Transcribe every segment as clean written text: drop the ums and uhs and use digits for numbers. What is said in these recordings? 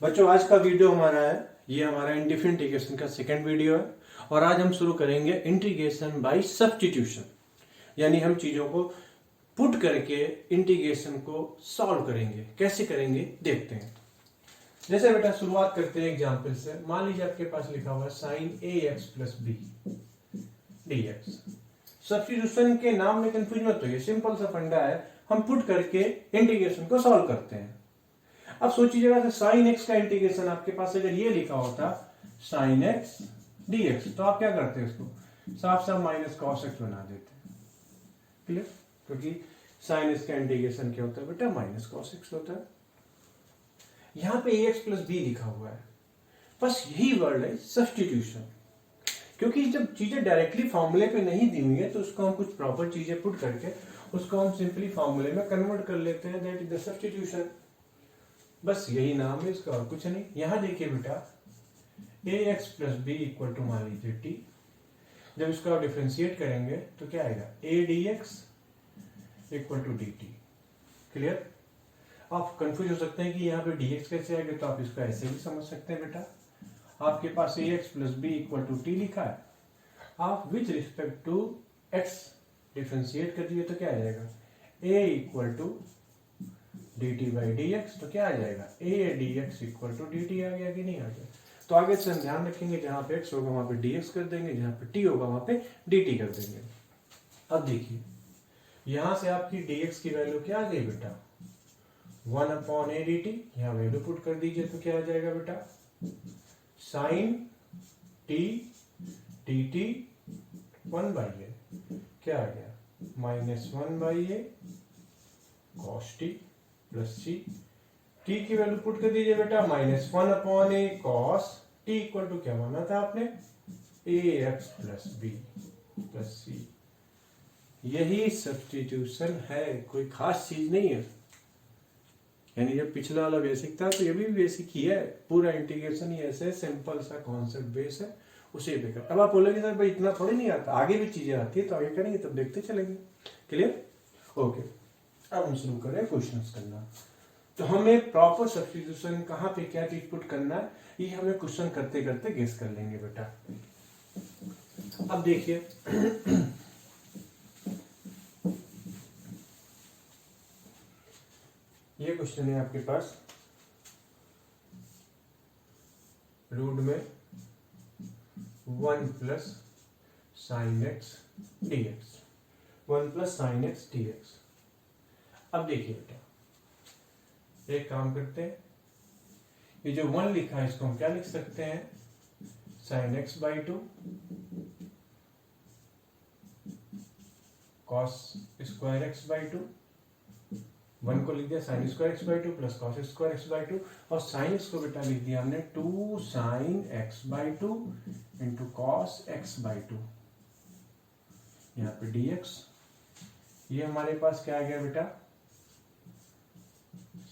बच्चों आज का वीडियो हमारा है, ये हमारा इंडिफरेंट इंटीग्रेशन का सेकंड वीडियो है और आज हम शुरू करेंगे इंटीग्रेशन बाय सब्स्टिट्यूशन। यानी हम चीजों को पुट करके इंटीग्रेशन को सॉल्व करेंगे। कैसे करेंगे देखते हैं। जैसे बेटा शुरुआत करते हैं एग्जांपल से। मान लीजिए आपके पास लिखा हुआ है sine a x plus b d x. Substitution के नाम में कंफ्यूज मत होइए, सिंपल सा फंडा है, हम पुट करके इंटीग्रेशन को सॉल्व करते हैं। अब सोचिएगा साइन एक्स का इंटीग्रेशन आपके पास अगर ये लिखा होता साइन एक्स डीएक्स तो आप क्या करते हैं, उसको साफ साफ माइनस कॉस एक्स बना देते। क्लियर? क्योंकि साइन एक्स का इंटीग्रेशन क्या होता है बेटा, माइनस कॉस एक्स होता है। यहां पे एक्स प्लस बी लिखा हुआ है, बस यही वर्ड है सब्स्टिट्यूशन। क्योंकि जब चीजें डायरेक्टली फॉर्मूले पे नहीं दी हुई है तो उसको हम कुछ प्रॉपर चीजें पुट करके उसको हम सिंपली फॉर्मूले में कन्वर्ट कर लेते हैं, दैट इज द सब्स्टिट्यूशन। बस यही नाम है इसका और कुछ नहीं। यहां देखिए बेटा a x plus b equal to मान लीजिए टी। जब इसको आप डिफ्रेंशिएट करेंगे तो क्या आएगा, a d x equal to d t. Clear? आप कंफ्यूज हो सकते हैं कि यहाँ पे डी एक्स कैसे आएगा, तो आप इसको ऐसे भी समझ सकते हैं बेटा। आपके पास a x plus b equal to t लिखा है, आप with respect to x differentiate कर दिए तो क्या आ जाएगा, a equal to d t by d x. तो क्या आ जाएगा, a d x equal to d t आ गया कि नहीं आ गया। तो आगे से हम ध्यान रखेंगे, जहां पे एक्स होगा वहां पे डी एक्स कर देंगे, जहां पे टी होगा वहां पे डी टी कर देंगे। अब देखिए यहां से आपकी डी एक्स की वैल्यू क्या आ गई बेटा, 1 अपॉन ए डी टी। यहाँ वैल्यू पुट कर दीजिए तो क्या आ जाएगा बेटा, sine t d t 1 by a. क्या आ गया, -1 by a cos t plus c. टी की वैल्यू पुट कर दीजिए बेटा, -1 upon a cos t equal to क्या माना था आपने, a x plus B plus c. यही सब्स्टिट्यूशन है, कोई खास चीज नहीं है। यानी जब पिछला वाला बेसिक था तो ये भी बेसिक ही है। पूरा इंटीग्रेशन ही ऐसे सिंपल सा कॉन्सेप्ट बेस है, उसी पे कर। अब आप बोलेंगे सर भाई इतना थोड़ी नहीं आता, आगे भी चीजें आती है तो आगे करेंगे तब देखते चलेंगे। क्लियर? ओके, अब हम शुरू करें क्वेश्चंस करना। तो हमें प्रॉपर सब्स्टिट्यूशन कहाँ पे क्या चीज पुट करना है, ये हमें क्वेश्चन करते करते गेस कर लेंगे बेटा। अब देखिए ये क्वेश्चन है आपके पास, रूट में 1 plus sine x d x, 1 plus sine x d x. अब देखिए बेटा एक काम करते हैं, ये जो 1 लिखा है इसको हम क्या लिख सकते हैं, sign x by to cos square x by to. 1 को लिख दिया sign square x by two plus cos square x by to, और साइन एक्स को बेटा लिख दिया हमने 2 sine x by two into cos x by to. यहाँ पे डी एक्स, ये हमारे पास क्या आ गया बेटा,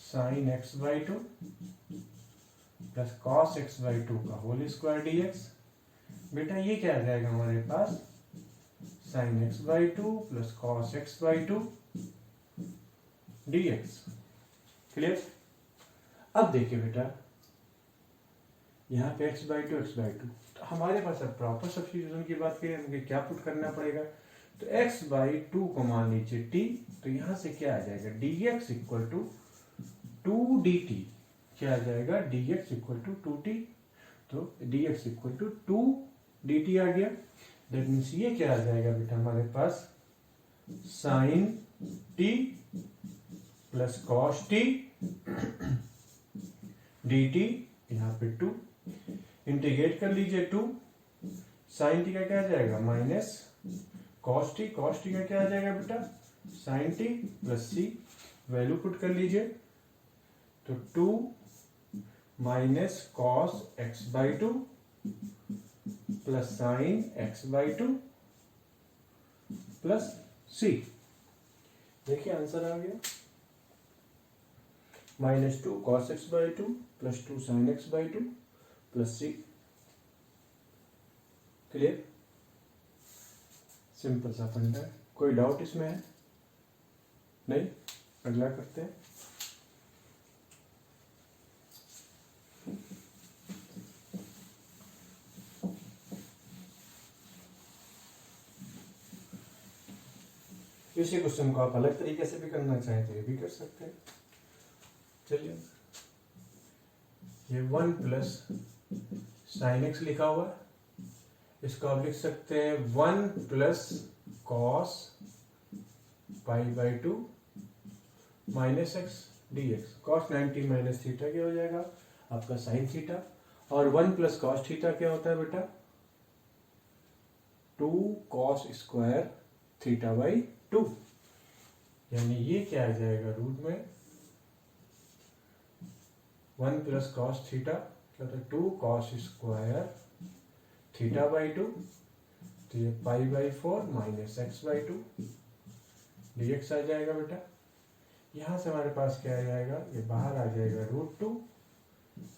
sine x by two plus cos x by two का होल स्क्वायर डी एक्स। बेटा ये क्या आ जाएगा हमारे पास, sine x by two plus cos x by two d x. Clear? अब देखिए बेटा यहाँ पे एक्स बाई टू, तो हमारे पास अब प्रॉपर सब्स्टिट्यूशन की बात करें, हमें क्या पुट करना पड़ेगा, तो एक्स बाई टू को मान लीजिए टी, तो यहां से क्या आ जाएगा, d x equal to 2 d t. क्या आ जाएगा, d x equal to 2t। तो d x equal to 2 d t आ गया। दैट मीन्स ये क्या आ जाएगा बेटा हमारे पास, sine t plus cos t d t, यहाँ पे 2 इंटीग्रेट कर लीजिए, 2 साइन टी का क्या आ जाएगा, माइनस कॉस टी का क्या आ जाएगा बेटा, sine t plus c. Value put कर लीजिए तो 2 minus cos x by two plus sine x by two plus c. देखिए आंसर आ गया, -2 cos x by two plus 2 sine x by two plus c. Clear? Simple सा funda है, कोई doubt इसमें है नहीं? अगला करते हैं। इसी क्वेश्चन को आप अलग तरीके से भी करना चाहें तो ये भी कर सकते हैं। चलिए, ये 1 प्लस साइन एक्स लिखा हुआ है, इसको आप लिख सकते हैं 1 plus cos pi by 2 minus x d x. Cos 90 minus theta क्या हो जाएगा आपका साइन थीटा, और 1 प्लस कॉस थीटा क्या होता है बेटा 2 कॉस स्क्वायर थीटा बाई 2, यानी ये क्या आ जाएगा रूट में 1 प्लस कॉस थीटा क्या होता है 2 कॉस स्क्वायर थीटा बाई 2, तो ये pi by 4 minus x by 2 d x आ जाएगा बेटा। यहां से हमारे पास क्या आ जाएगा, ये बाहर आ जाएगा √2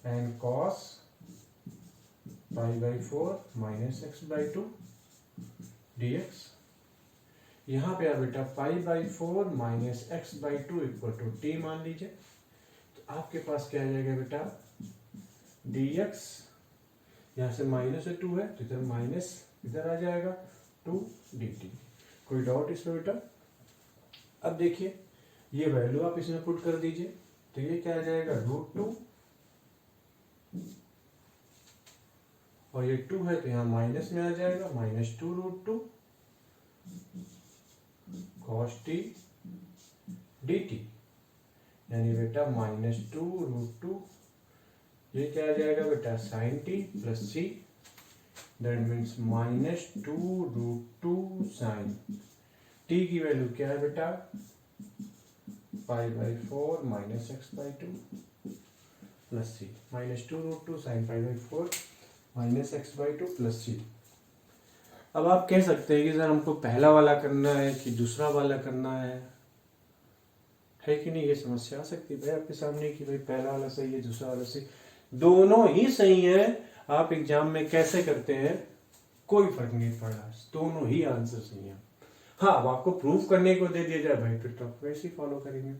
and cos pi by 4 minus x by 2 d x. यहाँ पे बेटा pi by 4 minus x by 2 equal to t मान लीजिए, तो आपके पास क्या आ जाएगा बेटा डी एक्स, यहाँ से माइनस 2 है तो इधर माइनस इधर आ जाएगा 2 डी टी। कोई डाउट इसमें बेटा? अब देखिए ये वैल्यू आप इसमें पुट कर दीजिए, तो ये क्या आ जाएगा √2 और ये 2 है तो यहाँ माइनस में आ जाएगा -2 √2 cos t dt, यानी बेटा -2 √2, ये क्या आ जाएगा बेटा sin t plus c, that means -2 √2 sin t की वैल्यू क्या है बेटा pi by 4 minus x by 2 plus c, -2 √2 sin pi by 4 minus x by 2 plus c. अब आप कह सकते हैं कि सर हमको पहला वाला करना है कि दूसरा वाला करना है कि नहीं, ये समस्या आ सकती है भाई आपके सामने कि भाई पहला वाला सही है दूसरा वाला सही, दोनों ही सही है। आप एग्जाम में कैसे करते हैं कोई फर्क नहीं पड़ रहा, दोनों ही आंसर सही है। हाँ, अब आपको प्रूफ करने को दे दिया जाए भाई फिर तो आप वैसे ही फॉलो करेंगे,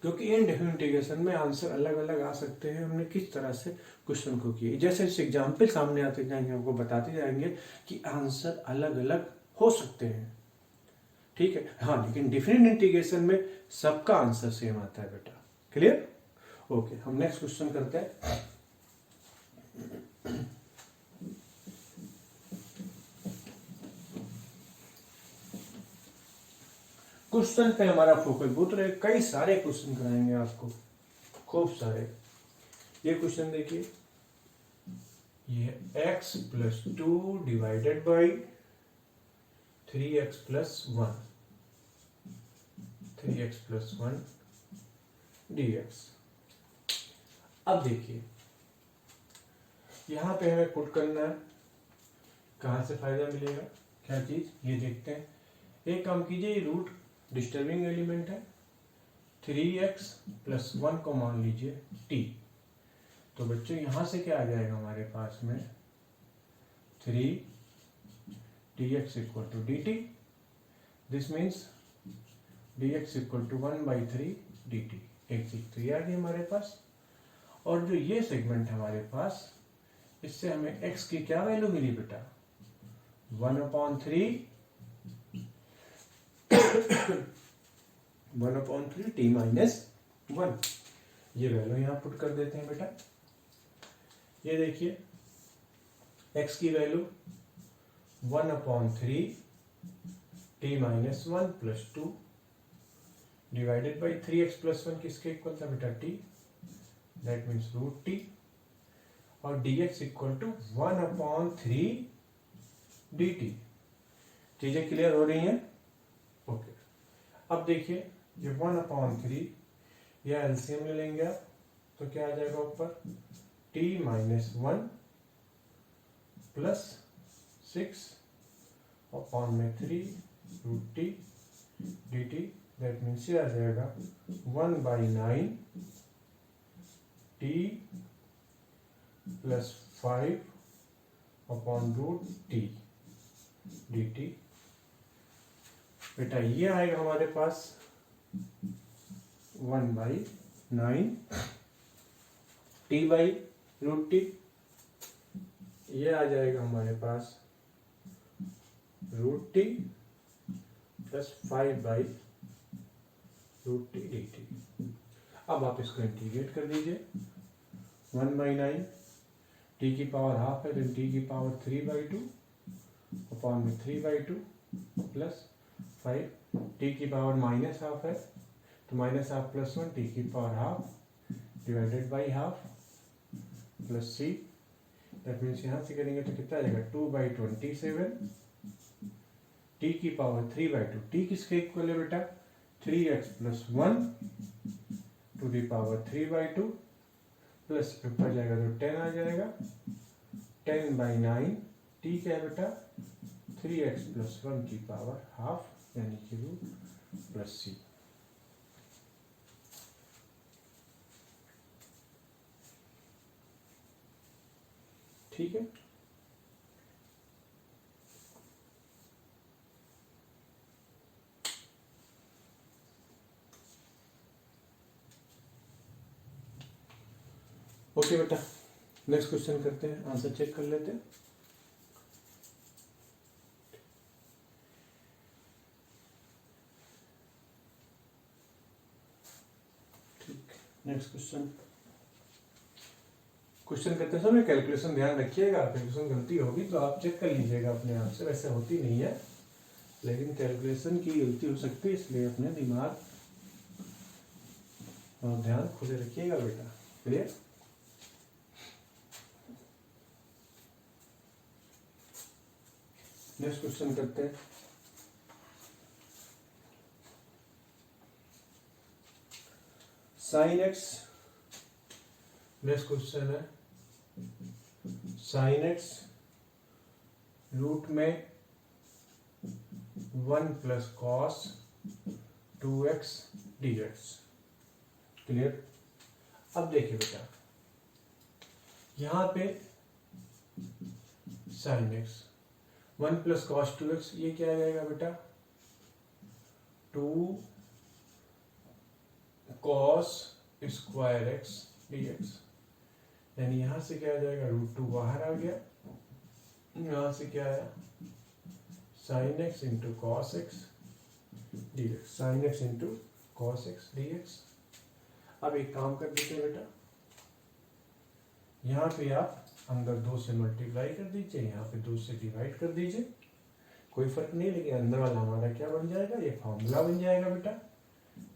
क्योंकि इनडेफिनिट इंटीग्रेशन में आंसर अलग अलग आ सकते हैं। हमने किस तरह से क्वेश्चन को किए, जैसे जैसे एग्जाम्पल सामने आते जाएंगे हमको बताते जाएंगे कि आंसर अलग अलग हो सकते हैं, ठीक है। हाँ, लेकिन डिफरेंट इंटीग्रेशन में सबका आंसर सेम आता है बेटा। क्लियर? ओके, हम नेक्स्ट क्वेश्चन करते हैं। क्वेश्चन पे हमारा फोकस बहुत रहे, कई सारे क्वेश्चन कराएंगे आपको, खूब सारे। ये क्वेश्चन देखिए, ये x plus 2 divided by 3x plus 1 3x plus 1 dx। अब देखिए यहां पे हमें पुट करना है, कहां से फायदा मिलेगा क्या चीज ये देखते हैं। एक काम कीजिए, रूट डिस्टर्बिंग एलिमेंट है, 3x प्लस 1 को मान लीजिए t, तो बच्चों यहां से क्या आ जाएगा हमारे पास में 3 dx equal to dt, this means dx equal to 1/3 dt। एक चीज तो ये आ गई हमारे पास, और जो ये सेगमेंट है हमारे पास, इससे हमें x की क्या वैल्यू मिली बेटा 1/3 1/3 t माइनस 1, ये वैल्यू यहां पुट कर देते हैं बेटा। ये देखिए x की value 1/3 t minus 1 plus 2 divided by 3x plus 1 किसके इक्वल था बेटा t, दैट मीन्स √t, और dx इक्वल टू 1/3 dt। चीजें क्लियर हो रही हैं? ओके, अब देखिए ये 1/3 या एलसीएम ले लेंगे आप, तो क्या आ जाएगा ऊपर t minus 1 plus 6/3 √t dt, that means ये आ जाएगा 1/9 t प्लस 5/√t dt। बेटा ये आएगा हमारे पास 1/9 t/√t, ये आ जाएगा हमारे पास √t प्लस 5/√t dt। अब आप इसको इंटीग्रेट कर दीजिए। 1/9 टी की पावर हाफ है, तो टी की पावर 3/2 अपॉन में 3/2 प्लस 5 टी की पावर माइनस हाफ है, तो माइनस हाफ प्लस 1 टी की power half divided by half plus C. That means यहाँ से करेंगे तो कितना आ जाएगा 2/27 टी की पावर 3/2। टी किसके इक्वल है बेटा 3x plus 1 to the power 3/2 plus ऊपर जाएगा तो 10 आ जाएगा 10/9 टी क्या है बेटा 3x प्लस 1 की पावर हाफ यानी कि रूट प्लस सी। ठीक है, ओके बेटा, नेक्स्ट क्वेश्चन करते हैं, आंसर चेक कर लेते हैं। ठीक, नेक्स्ट क्वेश्चन करते समय कैलकुलेशन ध्यान रखिएगा। कैलकुलेशन गलती होगी तो आप चेक कर लीजिएगा अपने आप से, वैसे होती नहीं है लेकिन कैलकुलेशन की गलती हो सकती है, इसलिए अपने दिमाग और ध्यान खुले रखिएगा बेटा। क्लियर? नेक्स्ट क्वेश्चन करते हैं। साइन एक्स, नेक्स्ट क्वेश्चन है साइन एक्स रूट में 1 plus cos 2x dx। Clear? अब देखिए बेटा, यहां पे sign x 1 plus cos 2x, ये क्या आ जाएगा बेटा 2 कॉस स्क्वायर एक्स dx। यानी यहां से क्या आ जाएगा √2 बाहर आ गया, यहां से क्या आया sine x into cos x dx, sine x into cos x dx। अब एक काम कर देते हैं बेटा, यहाँ पे आप अंदर 2 से मल्टीप्लाई कर दीजिए, यहाँ पे 2 से डिवाइड कर दीजिए, कोई फर्क नहीं, लेकिन अंदर वाला हमारा क्या बन जाएगा, ये फॉर्मूला बन जाएगा बेटा।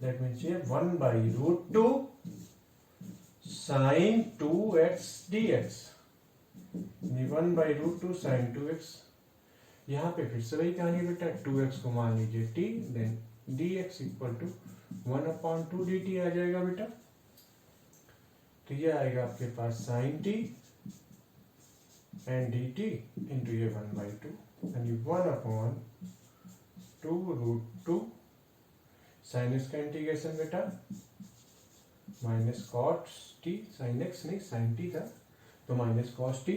दैट मीन्स ये 1/√2 sign 2x dx, 1/√2 sign 2x। यहाँ पे फिर से वही कहानी बेटा, 2x को मान लीजिए t, then dx equal to 1/2 dt आ जाएगा बेटा। तो ये आएगा आपके पास sine t and dt into ये 1/2 यानी 1/2 साइन एक्स का इंटीग्रेशन बेटा minus cot t, sine x नहीं साइन टी था, तो minus cos t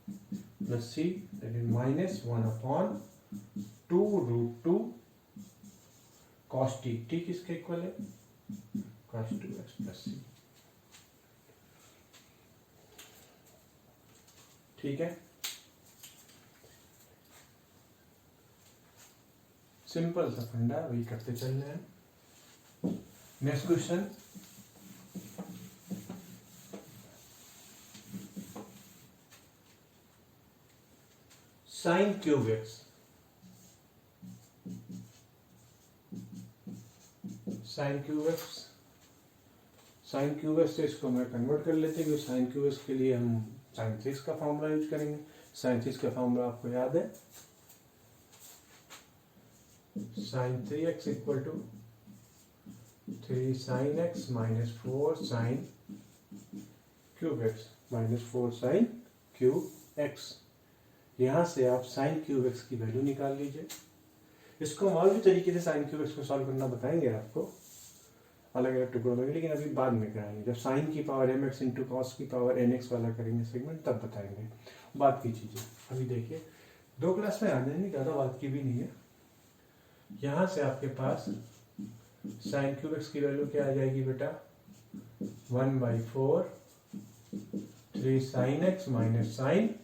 plus C that is minus 1/2 cos t. T किसके इक्वल है कॉस 2x प्लस सी। ठीक है, सिंपल सा फंडा वही करते चल रहे हैं। Next question, sign cube x, sign cube x, sign cube x से इसको मैं कन्वर्ट कर लेते हैं, क्योंकि साइन क्यूब एक्स के लिए हम साइन थीटा का फॉर्मूला यूज करेंगे। साइन थीटा का फॉर्मूला आपको याद है, sine 3x equal to 3 sine x minus 4 sine cube x minus 4 sine cube x. यहां से आप साइन क्यूब एक्स की वैल्यू निकाल लीजिए। इसको हम और भी तरीके से साइन क्यूब एक्स को सॉल्व करना बताएंगे आपको अलग अलग टुकड़ों में, लेकिन अभी बाद में कराएंगे जब साइन की पावर mx इंटू कॉस की पावर nx वाला करेंगे सेगमेंट, तब बताएंगे बात की चीजें। अभी देखिए 2 क्लास में आ जाएंगे, ज़्यादा बात की भी नहीं है। यहाँ से आपके पास साइन क्यूब एक्स की वैल्यू क्या आ जाएगी बेटा 1/4 3 sine x minus sine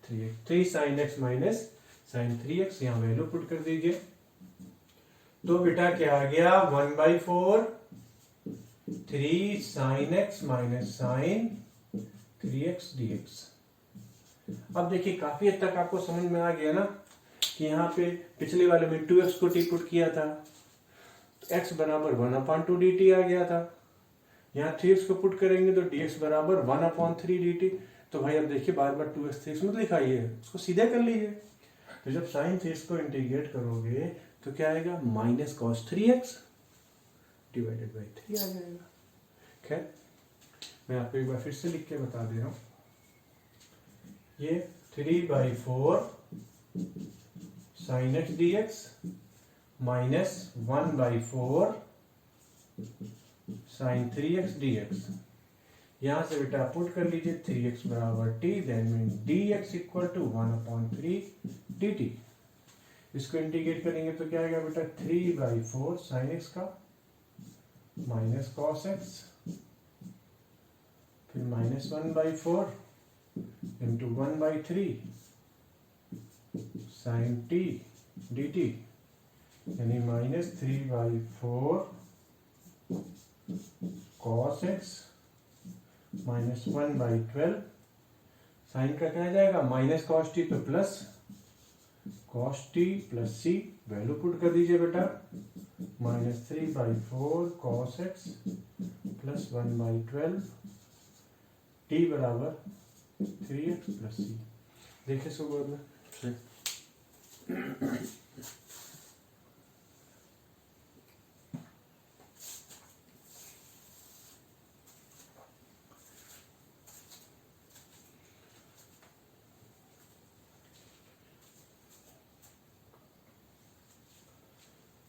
3x, 3 sine x minus sine 3x। यहाँ वैल्यू पुट कर दीजिए तो बेटा क्या आ गया 1/4 3 sin x minus sine 3x dx। अब देखिए काफी हद तक आपको समझ में आ गया ना कि यहाँ पे पिछले वाले में 2x को टी पुट किया था तो x बराबर 1/2 dt आ गया था। यहाँ 3x को पुट करेंगे तो dx बराबर 1/3 dt। तो भाई अब देखिए बार बार 2x 3x मत लिखाइए, उसको सीधे कर लीजिए। तो जब साइन 3x को इंटीग्रेट करोगे तो क्या आएगा minus cos 3x divided by 3 आ जाएगा। खैर मैं आपको एक बार फिर से लिख के बता दे रहा हूं, ये 3/4 sin x dx minus 1/4 sin 3x dx। यहां से बेटा पुट कर लीजिए 3x बराबर t, then mean dx equal to 1/3 dt। इसको इंटीग्रेट करेंगे तो क्या आएगा बेटा 3/4 sin x का माइनस cos x, फिर minus 1/4 into 1/3 sin t dt, यानी minus 3/4 cos x minus 1/12 sine का क्या आ जाएगा माइनस cos t तो plus cos t plus c, value put कर दीजिए बेटा minus 3/4 cos x plus 1/12 t बराबर 3x प्लस c। देखिए सुबह में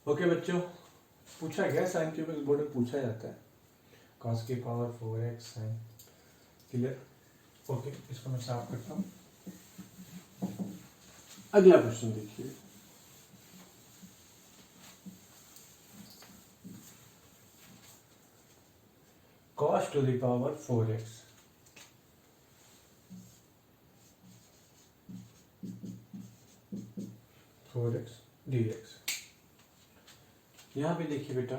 ओके बच्चों, पूछा गया साइन क्यूब बोर्ड में पूछा जाता है cos की power 4x sign. Clear? Okay, इसको मैं साफ करता हूं। अगला क्वेश्चन देखिए, cos to the power 4x dx। यहां पे देखिए बेटा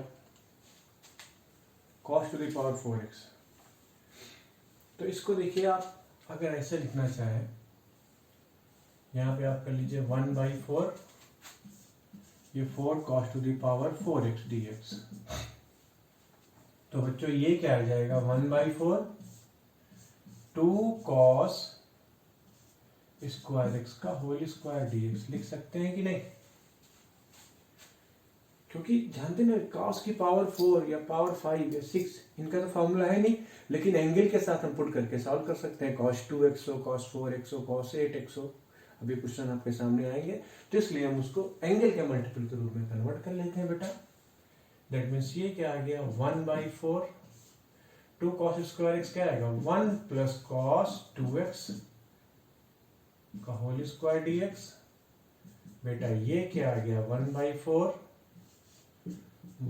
cos to the power 4x, तो इसको देखिए आप अगर ऐसे लिखना चाहें, यहाँ पे आप कर लीजिए 1/4 ये 4 cos to the power 4x dx। तो बच्चों ये क्या आ जाएगा 1/4 2 cos स्क्वायर x का होल स्क्वायर dx लिख सकते हैं कि नहीं? क्योंकि जानते ना cos की पावर 4 या पावर 5 या 6 इनका तो फॉर्मूला है नहीं, लेकिन एंगल के साथ हम पुट करके सॉल्व कर सकते हैं। cos 2x हो, cos 4x हो, cos 8x हो, अभी क्वेश्चन आपके सामने आएंगे, तो इसलिए हम उसको एंगल के मल्टीपल के रूप में कन्वर्ट कर लेते हैं बेटा। दैट मीन्स ये क्या आ गया 1/4 2 cos स्क्वायर x क्या आएगा 1 प्लस cos 2x का होल स्क्वायर dx। बेटा ये क्या आ गया 1/4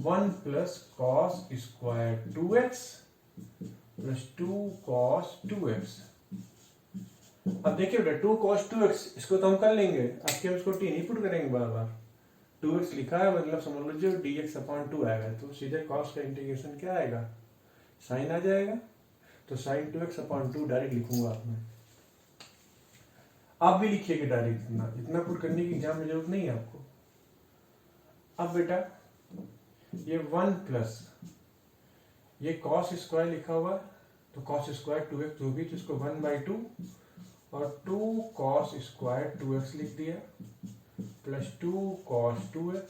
1 plus cos square 2x plus 2 cos 2x। अब देखिए बेटा 2 cos 2x इसको तो हम कर लेंगे, आपके उसको t नहीं पुट करेंगे बार बार। 2x लिखा है मतलब समझ लीजिए dx/2 आएगा, तो सीधे cos का इंटीग्रेशन क्या आएगा साइन आ जाएगा, तो sin 2x/2 डायरेक्ट लिखूंगा आप में। आप भी लिखिएगा डायरेक्ट, इतना पुट करने की एग्जाम में जरूरत नहीं है आपको। अब बेटा ये 1 प्लस ये cos स्क्वायर लिखा हुआ है, तो cos स्क्वायर 2x जो भी, जिसको 1/2 और 2 cos स्क्वायर 2x लिख दिया प्लस 2 cos 2x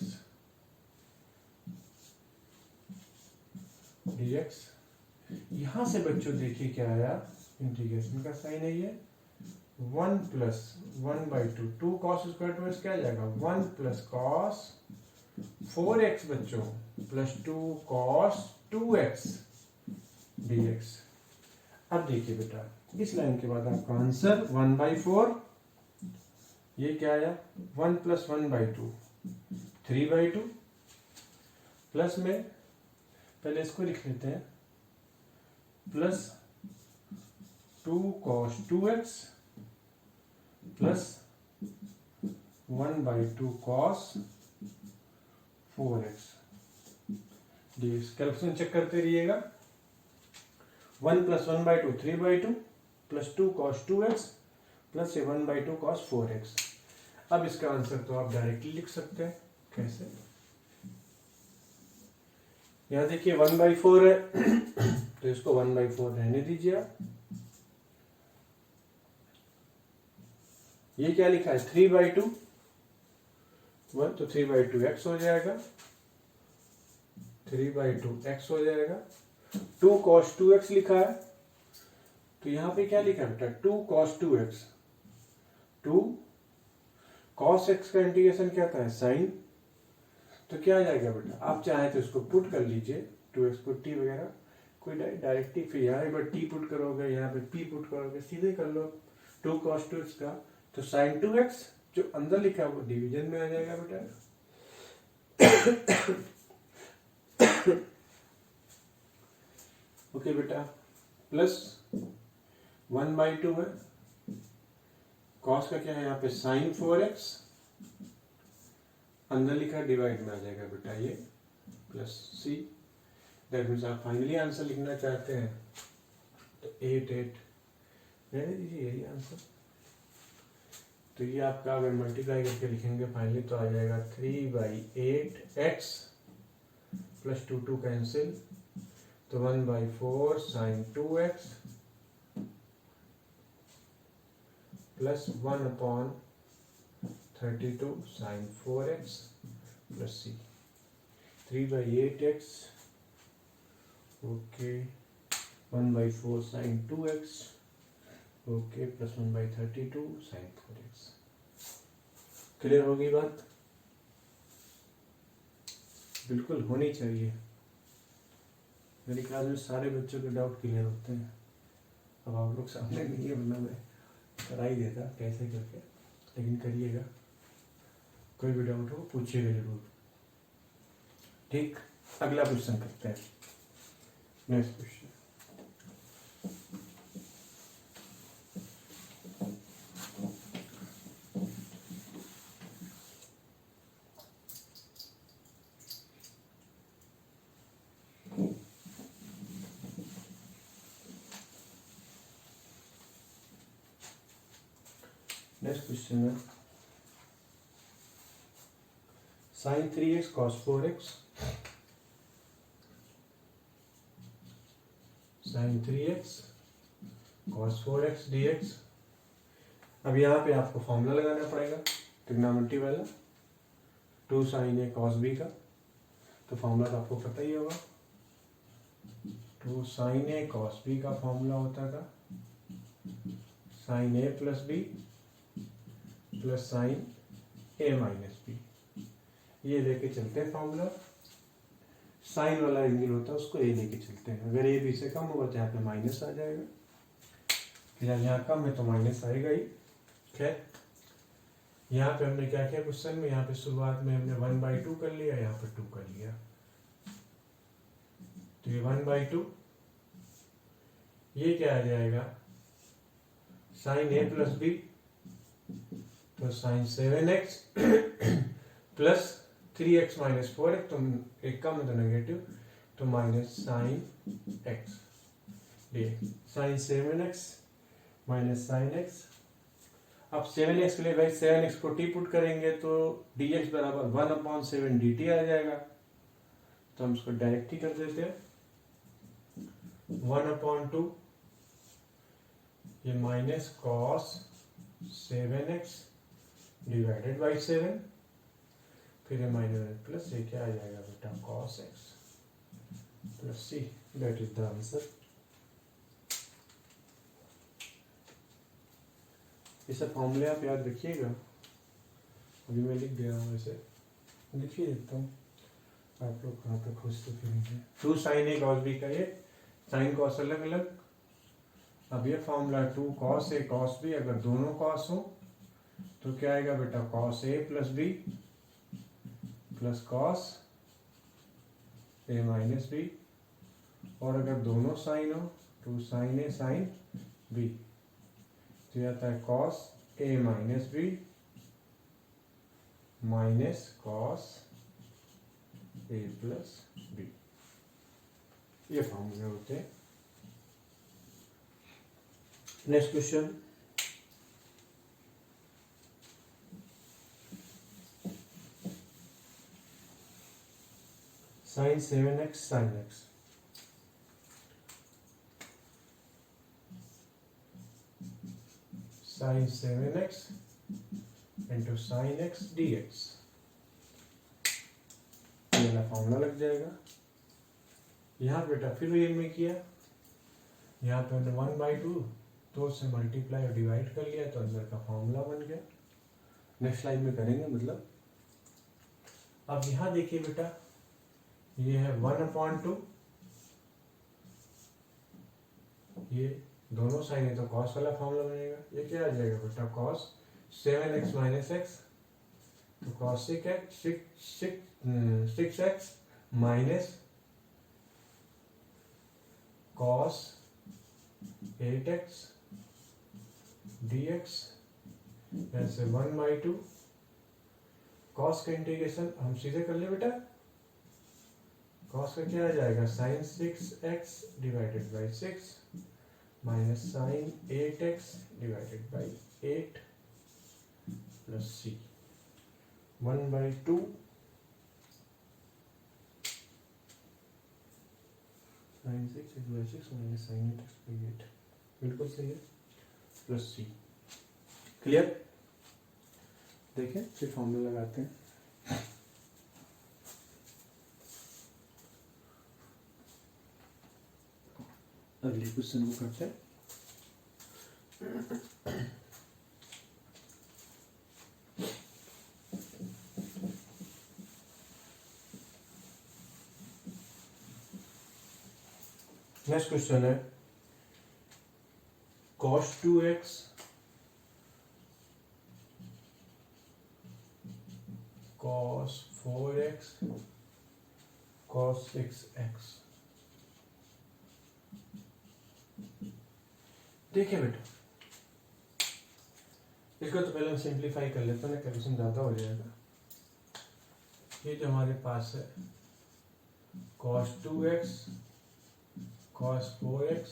dx। यहां से बच्चों देखिए क्या आया, इंटीग्रेशन का साइन है ये 1 प्लस 1/2 2 cos स्क्वायर 2x क्या आ जाएगा 1 प्लस cos 4x बच्चों प्लस 2 cos 2x dx। अब देखिए बेटा इस लाइन के बाद आपका आंसर 1/4 ये क्या आया 1 प्लस 1/2 3/2 प्लस में पहले इसको लिख लेते हैं plus 2 cos 2x plus 1/2 cos 4x dx। Calculation check करते रहिएगा। 1 + 1/2 3/2 plus 2 cos 2x plus 1/2 cos 4x। अब इसका आंसर तो आप डायरेक्टली लिख सकते हैं। कैसे? यहां देखिए 1/4 है तो इसको 1/4 रहने दीजिए आप। ये क्या लिखा है 3/2 1 तो 3/2 x हो जाएगा, 3/2 x हो जाएगा। 2 cos 2x लिखा है तो यहां पे क्या लिखा है बेटा 2 cos 2x। 2 cos x का इंटीग्रेशन क्या था साइन, तो क्या आ जाएगा बेटा आप चाहे तो इसको पुट कर लीजिए 2x को t वगैरह कोई डायरेक्टली, फिर यहाँ एक बार t पुट करोगे यहाँ पे p पुट करोगे सीधे कर लो 2 cos 2x का, तो sin 2x जो अंदर लिखा है वो डिवीजन में आ जाएगा बेटा। ओके बेटा, प्लस 1/2 है, cos का क्या है यहाँ पे sin 4x, अंदर लिखा डिवाइड में आ जाएगा बेटा ये प्लस c। दैट मीन्स आप फाइनली आंसर लिखना चाहते हैं तो 8 रहने दीजिए, यही आंसर। तो ये आपका अगर मल्टीप्लाई करके लिखेंगे फाइनली तो आ जाएगा 3/8x प्लस 2 कैंसिल तो 1/4 sin 2x plus 1/32 sin 4x plus c। 3/8x okay 1/4 sin 2x okay plus 1/32 sin 4x। Clear होगी बात? बिल्कुल होनी चाहिए। मेरी क्लास में सारे बच्चों के डाउट क्लियर होते हैं। अब आप लोग सामने नहीं है वरना मैं करा ही देता कैसे करके, लेकिन करिएगा। कोई भी डाउट हो पूछिएगा जरूर। ठीक, अगला क्वेश्चन करते हैं। Next question. नेक्स्ट क्वेश्चन है sin 3x cos 4x, sin 3x cos 4x dx। अब यहाँ पे आपको फॉर्मूला लगाना पड़ेगा ट्रिग्नोमेट्री वाला 2 sin a cos b का। तो फॉर्मूला तो आपको पता ही होगा, 2 sin a cos b का फॉर्मूला होता था sin a plus b plus sine a minus B. ये लेके चलते हैं फॉर्मूला। साइन वाला एंगल होता है उसको a लेके चलते हैं। अगर a b से कम होगा तो यहाँ पे माइनस आ जाएगा, फिर यहाँ कम है तो माइनस आएगा ही। खैर यहाँ पे हमने क्या किया क्वेश्चन में, यहाँ पे शुरुआत में हमने 1/2 कर लिया, यहाँ पे 2 कर लिया। तो ये 1/2 ये क्या आ जाएगा साइन a प्लस बी तो sine 7x plus 3x minus 4x, तो एक कम तो नेगेटिव तो minus sine x dx। Sine 7x minus sine x। अब 7x के लिए भाई 7x को t पुट करेंगे तो dx बराबर 1/7 dt आ जाएगा। तो हम इसको डायरेक्ट ही कर देते हैं 1/2 ये minus cos 7x divided by 7, फिर ये माइनस प्लस ये क्या आ जाएगा बेटा cos x plus c। That is the answer. ये सब फॉर्मूले आप याद रखिएगा। अभी मैं लिख दे रहा हूँ, वैसे लिखिए देता हूँ, आप लोग कहाँ पे खोजते फिरेंगे। 2 sin a cos b का ये साइन कॉस अलग अलग। अब ये formula 2 cos a cos b, अगर दोनों cos हो तो क्या आएगा बेटा cos a plus b plus cos a minus b, और अगर दोनों साइन हो 2 sin a sin b तो आता है cos a minus b minus cos A plus B, ये फॉर्मूले होते हैं। Next question, sin 7x sin x, sin 7x into sin x dx, ये वाला फॉर्मूला लग जाएगा। यहाँ बेटा फिर वही में किया, यहाँ पे हमने 1/2 तो से मल्टीप्लाई और डिवाइड कर लिया तो अंदर का फॉर्मूला बन गया। नेक्स्ट स्लाइड में करेंगे मतलब। अब यहाँ देखिए बेटा, ये है 1/2, ये दोनों साइन है तो कॉस वाला फॉर्मूला बनेगा। ये क्या आ जाएगा बेटा, कॉस 7x माइनस एक्स, तो cos 6x minus cos 8x dx, ऐसे 1/2। कॉस का इंटीग्रेशन हम सीधे कर ले बेटा, कॉस का क्या आ जाएगा, sine 6x divided by 6 minus sine 8x divided by 8 plus c, 1/2 sine 6x by 6 minus sine 8x by 8, बिल्कुल सही है, प्लस c। क्लियर? देखें फिर फॉर्मूला लगाते हैं। अगले क्वेश्चन को करते हैं। नेक्स्ट क्वेश्चन है cos 2x cos 4x cos 6x। देखिए बेटा, इसको तो पहले हम सिंप्लीफाई कर लेते हैं, कैलकुलेशन ज़्यादा हो जाएगा। ये जो हमारे पास है cos 2x cos 4x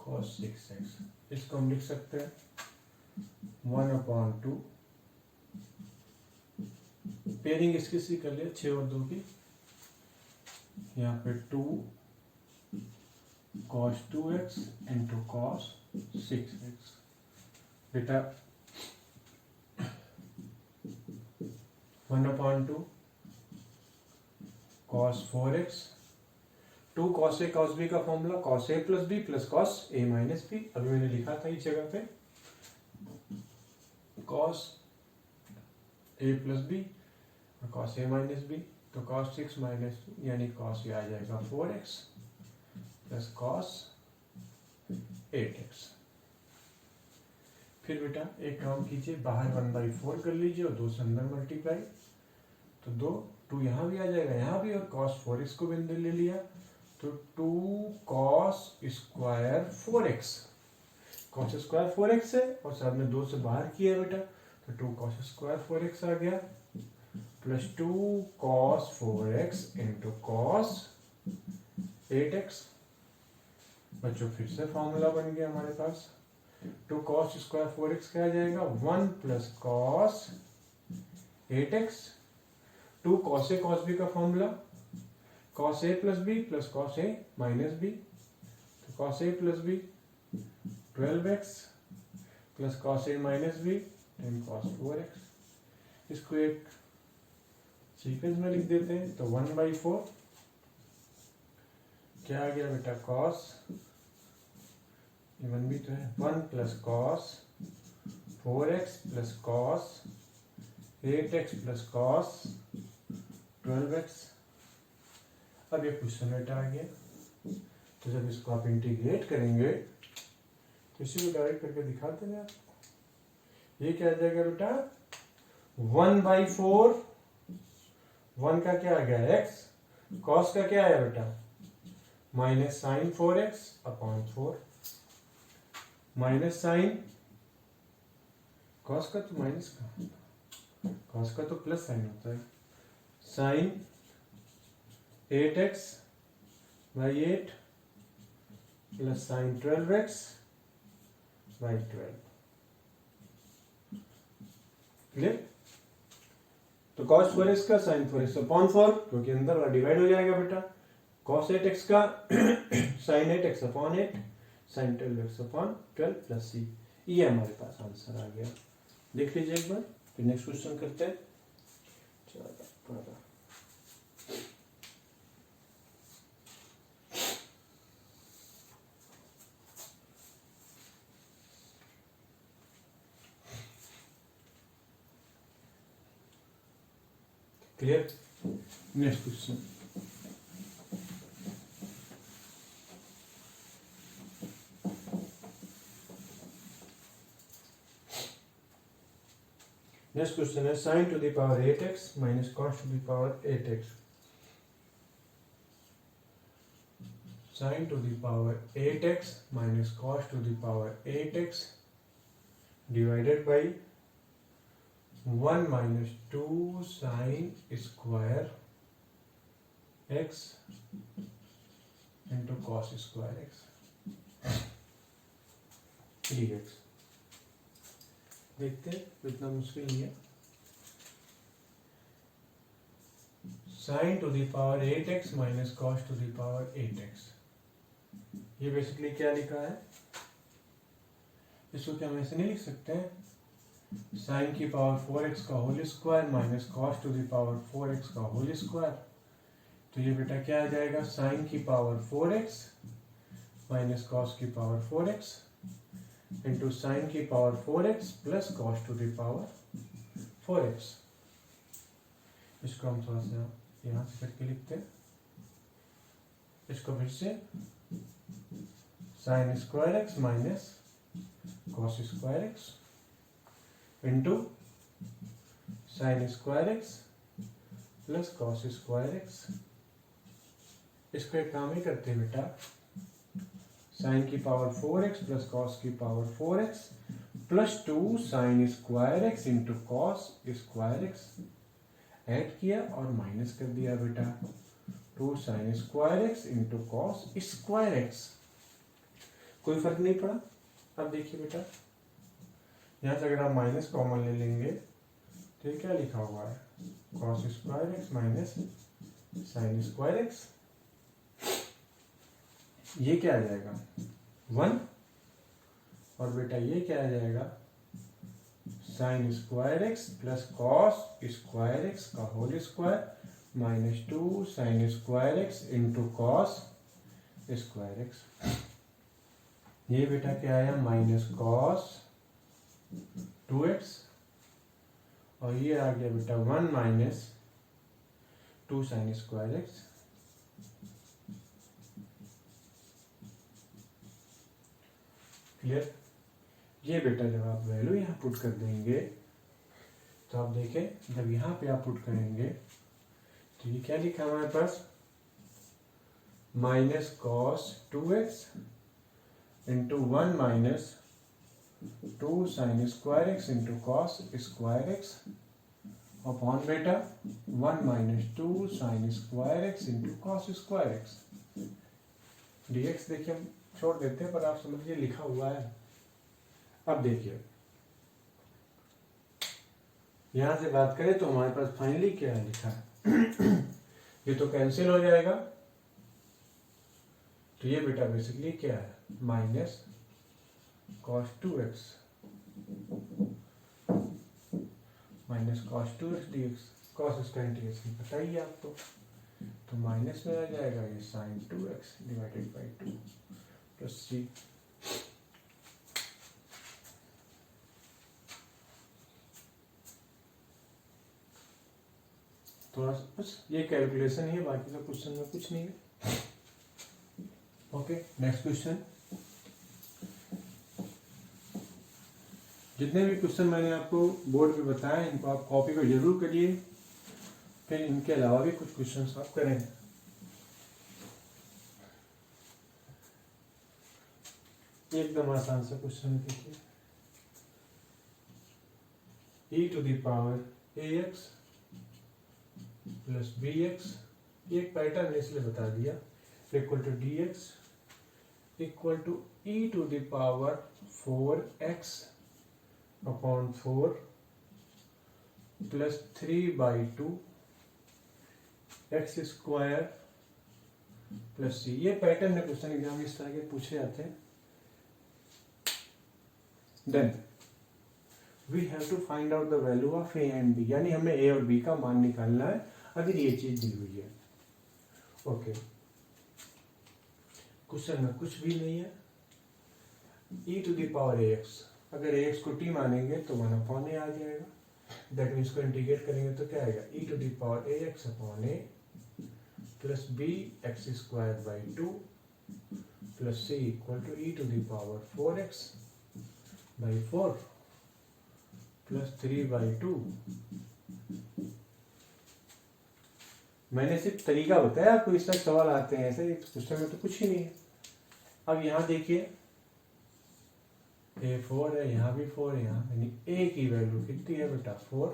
cos 6x, इसको हम लिख सकते हैं 1/2, पेयरिंग इसकी सी कर लिया 6 और 2 की, यहाँ पे 2 cos 2x into cos 6x। बेटा 1/2 cos 4x, 2 cos a cos b का formula cos a plus B plus cos a minus B, अभी मैंने लिखा था इस जगह पे cos a प्लस बी और cos a माइनस बी, तो cos 6 माइनस यानी cos a आ जाएगा 4x प्लस cos 8x। फिर बेटा एक काम कीजिए, बाहर 1/4 कर लीजिए और 2 से अंदर मल्टीप्लाई, तो 2 यहाँ भी आ जाएगा, यहाँ भी, और cos 4x को भी अंदर ले लिया तो 2 cos square 4x, cos square 4x है और साथ में 2 से बाहर किया बेटा, तो 2 cos स्क्वायर 4x आ गया plus 2 cos 4x into cos 8x। बच्चों फिर से फॉर्मूला बन गया हमारे पास, 2 cos स्क्वायर 4x क्या आ जाएगा, 1 plus cos 8x, 2 cos a cos b का formula cos a plus B plus cos a minus B, तो cos a plus B 12x plus cos a minus B and cos 4x। इसको एक sequence में लिख देते हैं, तो 1/4 क्या आ गया बेटा, cos, ये 1 भी तो है, 1 plus cos 4x plus cos 8x plus cos 12x। अब ये क्वेश्चन बेटा आ गया, तो जब इसको आप इंटीग्रेट करेंगे तो इसी को डायरेक्ट करके दिखाते हैं आप, ये क्या आ जाएगा बेटा, 1/4, 1 का क्या आ गया x, cos का क्या आया बेटा minus sine 4x upon 4, minus sine, cos का तो माइनस का, cos का तो प्लस साइन होता है, sine 8x by 8 plus sin 12x by 12। Clear? तो cos 4x का sin 4x अपॉन 4, क्योंकि अंदर वाला डिवाइड हो जाएगा बेटा। cos 8x का sin 8x upon 8 sin 12x upon 12 plus c। ये हमारे पास आंसर आ गया। देख लीजिए एक बार, फिर नेक्स्ट क्वेश्चन करते हैं। Clear? Next question. Next question है sin to the power 8x minus cos to the power 8x। sin to the power 8x minus cos to the power 8x divided by 1 minus 2 sin square x into cos square x dx। देखते हैं, इतना मुश्किल नहीं है। sin to the power 8x minus cos to the power 8x, ये basically क्या लिखा है? इसको क्या हम ऐसे नहीं लिख सकते हैं? sin की पावर 4x का whole square minus cos to the power 4x का होल स्क्वायर। तो ये बेटा क्या आ जाएगा? sin की पावर 4x माइनस cos की पावर 4x इंटू साइन की power 4x plus cos two the power 4x। इसको हम थोड़ा सा यहाँ से करके लिखते हैं। इसको फिर से sign square x minus cos square x into sine square x plus cos square x. इसको एक काम ही करते हैं बेटा, साइन की पावर 4x प्लस कॉस की power 4x plus 2 sine square x into cos square x add किया और माइनस कर दिया बेटा 2 sine square x into cos square x. कोई फर्क नहीं पड़ा। अब देखिए बेटा, यहाँ से अगर आप माइनस कॉमन ले लेंगे तो ये क्या लिखा हुआ है? Cos square x minus sign square x. ये क्या आ जाएगा? 1। और बेटा ये क्या आ जाएगा? Sine square x plus cos square x का whole square minus 2 sine square x into cos square x. ये बेटा क्या आया? माइनस कॉस 2x और ये आ गया बेटा 1 minus 2 sine square x. Clear? ये बेटा जब आप वैल्यू यहाँ पुट कर देंगे तो आप देखें, जब यहाँ पे आप पुट करेंगे तो ये क्या लिखा हमारे पास? Minus cos 2x into 1 minus 2 sine square x into cos square x upon बेटा 1 minus 2 sine square x into cos square x dx। देखिए हम छोड़ देते हैं, पर आप समझिए लिखा हुआ है। अब देखिए यहां से बात करें तो हमारे पास फाइनली क्या है लिखा है? ये तो कैंसिल हो जाएगा, तो ये बेटा बेसिकली क्या है? Minus cos 2x minus cos 2x dx। Cos इसका इंटीग्रेशन पता ही है आपको, तो माइनस में आ जाएगा ये sine 2x divided by 2 plus c। थोड़ा सा बस ये कैलकुलेशन है, बाकी का क्वेश्चन में कुछ नहीं है। Okay, next question. जितने भी क्वेश्चन मैंने आपको बोर्ड पे बताए इनको आप कॉपी को जरूर करिए, फिर इनके अलावा भी कुछ क्वेश्चन आप करें। एकदम आसान सा क्वेश्चन देखिए, e to the power ax plus bx ये एक पैटर्न है इसलिए बता दिया। Equal to d x equal to e to the power 4x upon 4 plus 3/2 x square plus c. ये पैटर्न है, क्वेश्चन एग्जाम इस तरह के पूछे जाते हैं। Then we have to find out the value of A and B, यानी हमें ए और बी का मान निकालना है अगर ये चीज दी हुई है। ओके, क्वेश्चन में कुछ भी नहीं है। e to the power ax, अगर ax को t मानेंगे तो 1/a आ जाएगा। दैट मीन्स को इंटीग्रेट करेंगे तो क्या आएगा, e to the power ax upon a plus b x square by 2 plus c equal to e to the power 4x by 4 plus 3/2। मैंने सिर्फ तरीका बताया आपको, इस तरह सवाल आते हैं ऐसे, क्वेश्चन में तो कुछ ही नहीं है। अब यहाँ देखिए a 4 है, यहाँ भी 4 है, यहाँ यानी a की वैल्यू कितनी है बेटा 4,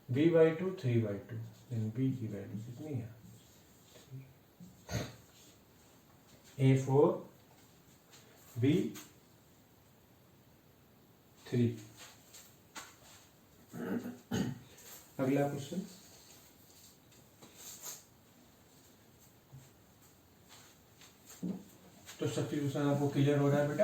b/2 3/2, यानी b की वैल्यू कितनी है a4 b 3। अगला क्वेश्चन, तो सब्स्टिट्यूशन आपको क्लियर हो रहा है बेटा।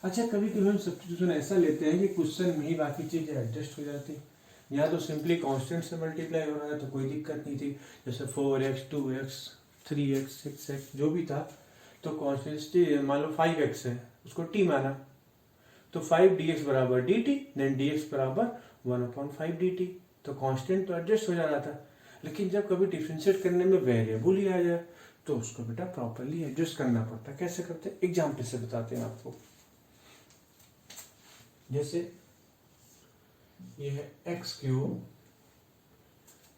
अच्छा, कभी कभी हम सब्स्टिट्यूशन ऐसा लेते हैं कि क्वेश्चन में ही बाकी चीजें एडजस्ट हो जाती है। यहाँ तो सिंपली कांस्टेंट से मल्टीप्लाई हो रहा है तो कोई दिक्कत नहीं थी, जैसे 4x 2x 3x 6x जो भी था, तो कांस्टेंट मान लो 5x है, उसको t माना तो 5dx बराबर dt, देन dx बराबर 1/5 dt, तो कांस्टेंट तो एडजस्ट हो जा रहा था। लेकिन जब कभी डिफरेंशिएट करने में वेरिएबल ही आ जाए तो उसको बेटा प्रॉपर्ली एडजस्ट करना पड़ता है। कैसे करते हैं, एग्जाम्पल से बताते हैं आपको। जैसे ये है x cube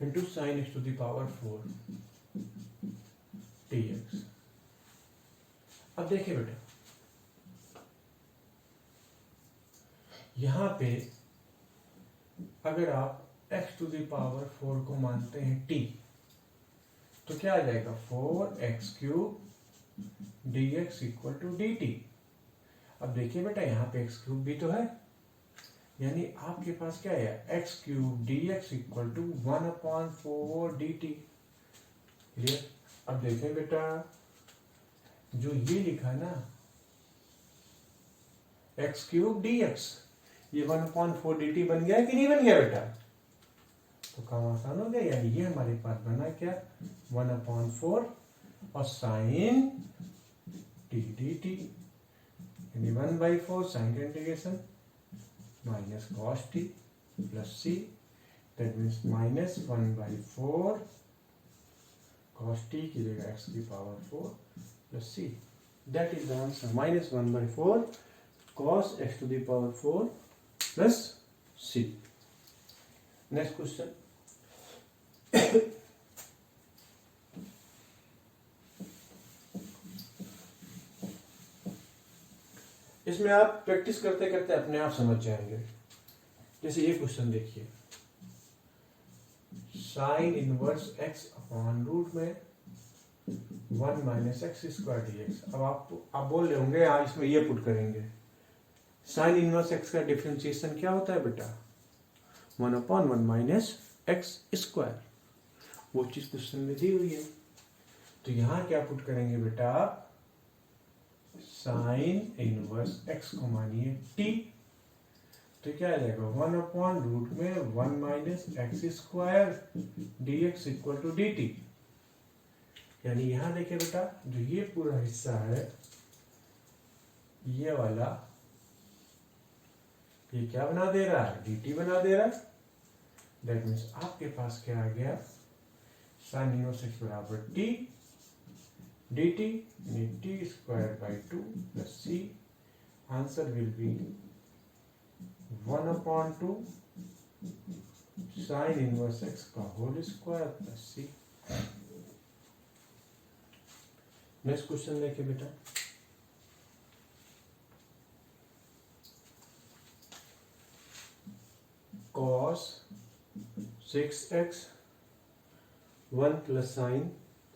into sine x to the power 4 dx। अब देखिए बेटा, यहां पे अगर आप x टू द पावर 4 को मानते हैं t, तो क्या आ जाएगा 4x³ dx equal to dt। अब देखिए बेटा, यहाँ पे x³ भी तो है, यानी आपके पास क्या है x³ dx equal to 1/4 dt। Clear. अब देखें बेटा, जो ये लिखा ना x³ dx, ये 1/4 dt बन गया कि नहीं बन गया बेटा, तो काम आसान हो गया। यानी ये हमारे पास बना क्या 1/4 और साइन t dt, यानी 1/4 साइन का integration minus cos t plus c, that means minus 1/4 cos t की जगह x की power 4 plus c, that is the answer, minus 1/4 cos x to the power 4 plus c। Next question, इसमें आप practice करते करते अपने आप समझ जाएंगे। जैसे ये क्वेश्चन देखिए, sine inverse x upon root में 1 माइनस एक्स स्क्वायर dx। अब आप बोल रहे होंगे हाँ इसमें ये पुट करेंगे, साइन इनवर्स x का डिफरेंशिएशन क्या होता है बेटा 1/1 माइनस एक्स स्क्वायर, वो चीज क्वेश्चन में दी हुई है। तो यहां क्या पुट करेंगे बेटा, साइन इनवर्स x को मानिए t, तो क्या आ जाएगा 1/रूट में 1 minus x square dx equal to dt। यानी यहां देखिए बेटा, जो ये पूरा हिस्सा है ये वाला, ये क्या बना दे रहा है dt बना दे रहा है। दैट मीन्स आपके पास क्या आ गया, साइन इनवर्स x बराबर t dt t square by 2 plus c। Answer will be 1/2 sine inverse x का whole square plus c। Next question देखिए बेटा, cos 6x 1 plus sine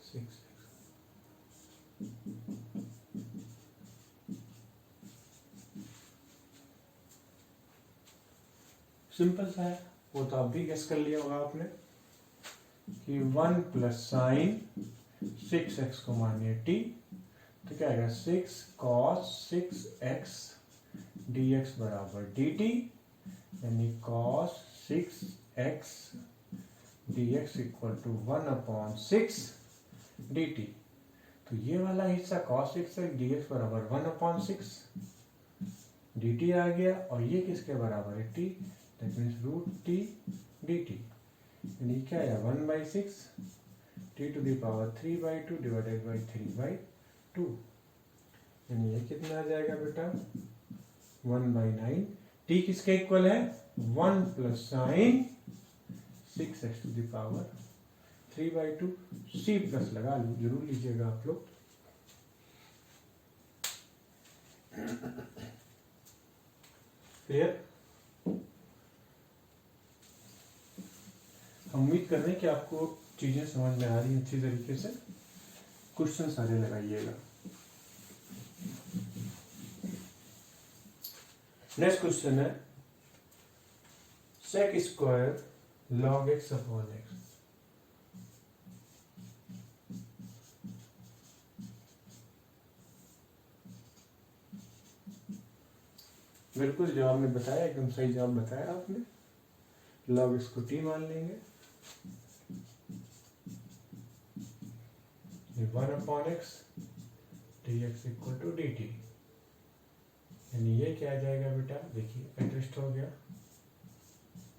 6x। Simple सा है, वो तो आप भी गेस कर लिया होगा आपने कि 1 प्लस साइन 6x को मानिए t, तो क्या आएगा 6 cos 6x dx बराबर dt, यानी cos 6x dx equal to 1/6 dt। तो ये वाला हिस्सा cos 6x dx बराबर 1/6 dt आ गया, और ये किसके बराबर है t, that means root t dt, यानी क्या है 1/6 t to the power 3/2 divided by 3/2, यानी ये कितना आ जाएगा बेटा 1/9। t किसके इक्वल है 1 plus sine 6x to the power 3/2। c plus लगा लो, जरूर लीजिएगा आप लोग। क्लियर? हम उम्मीद कर रहे हैं कि आपको चीजें समझ में आ रही हैं अच्छी तरीके से। क्वेश्चन सारे लगाइएगा। नेक्स्ट क्वेश्चन है sec square log x upon x। बिल्कुल जो आपने बताया, एकदम सही जवाब बताया आपने। log x को t मान लेंगे, 1/x dx equal to dt, यानी ये क्या आ जाएगा बेटा, देखिए एडजस्ट हो गया,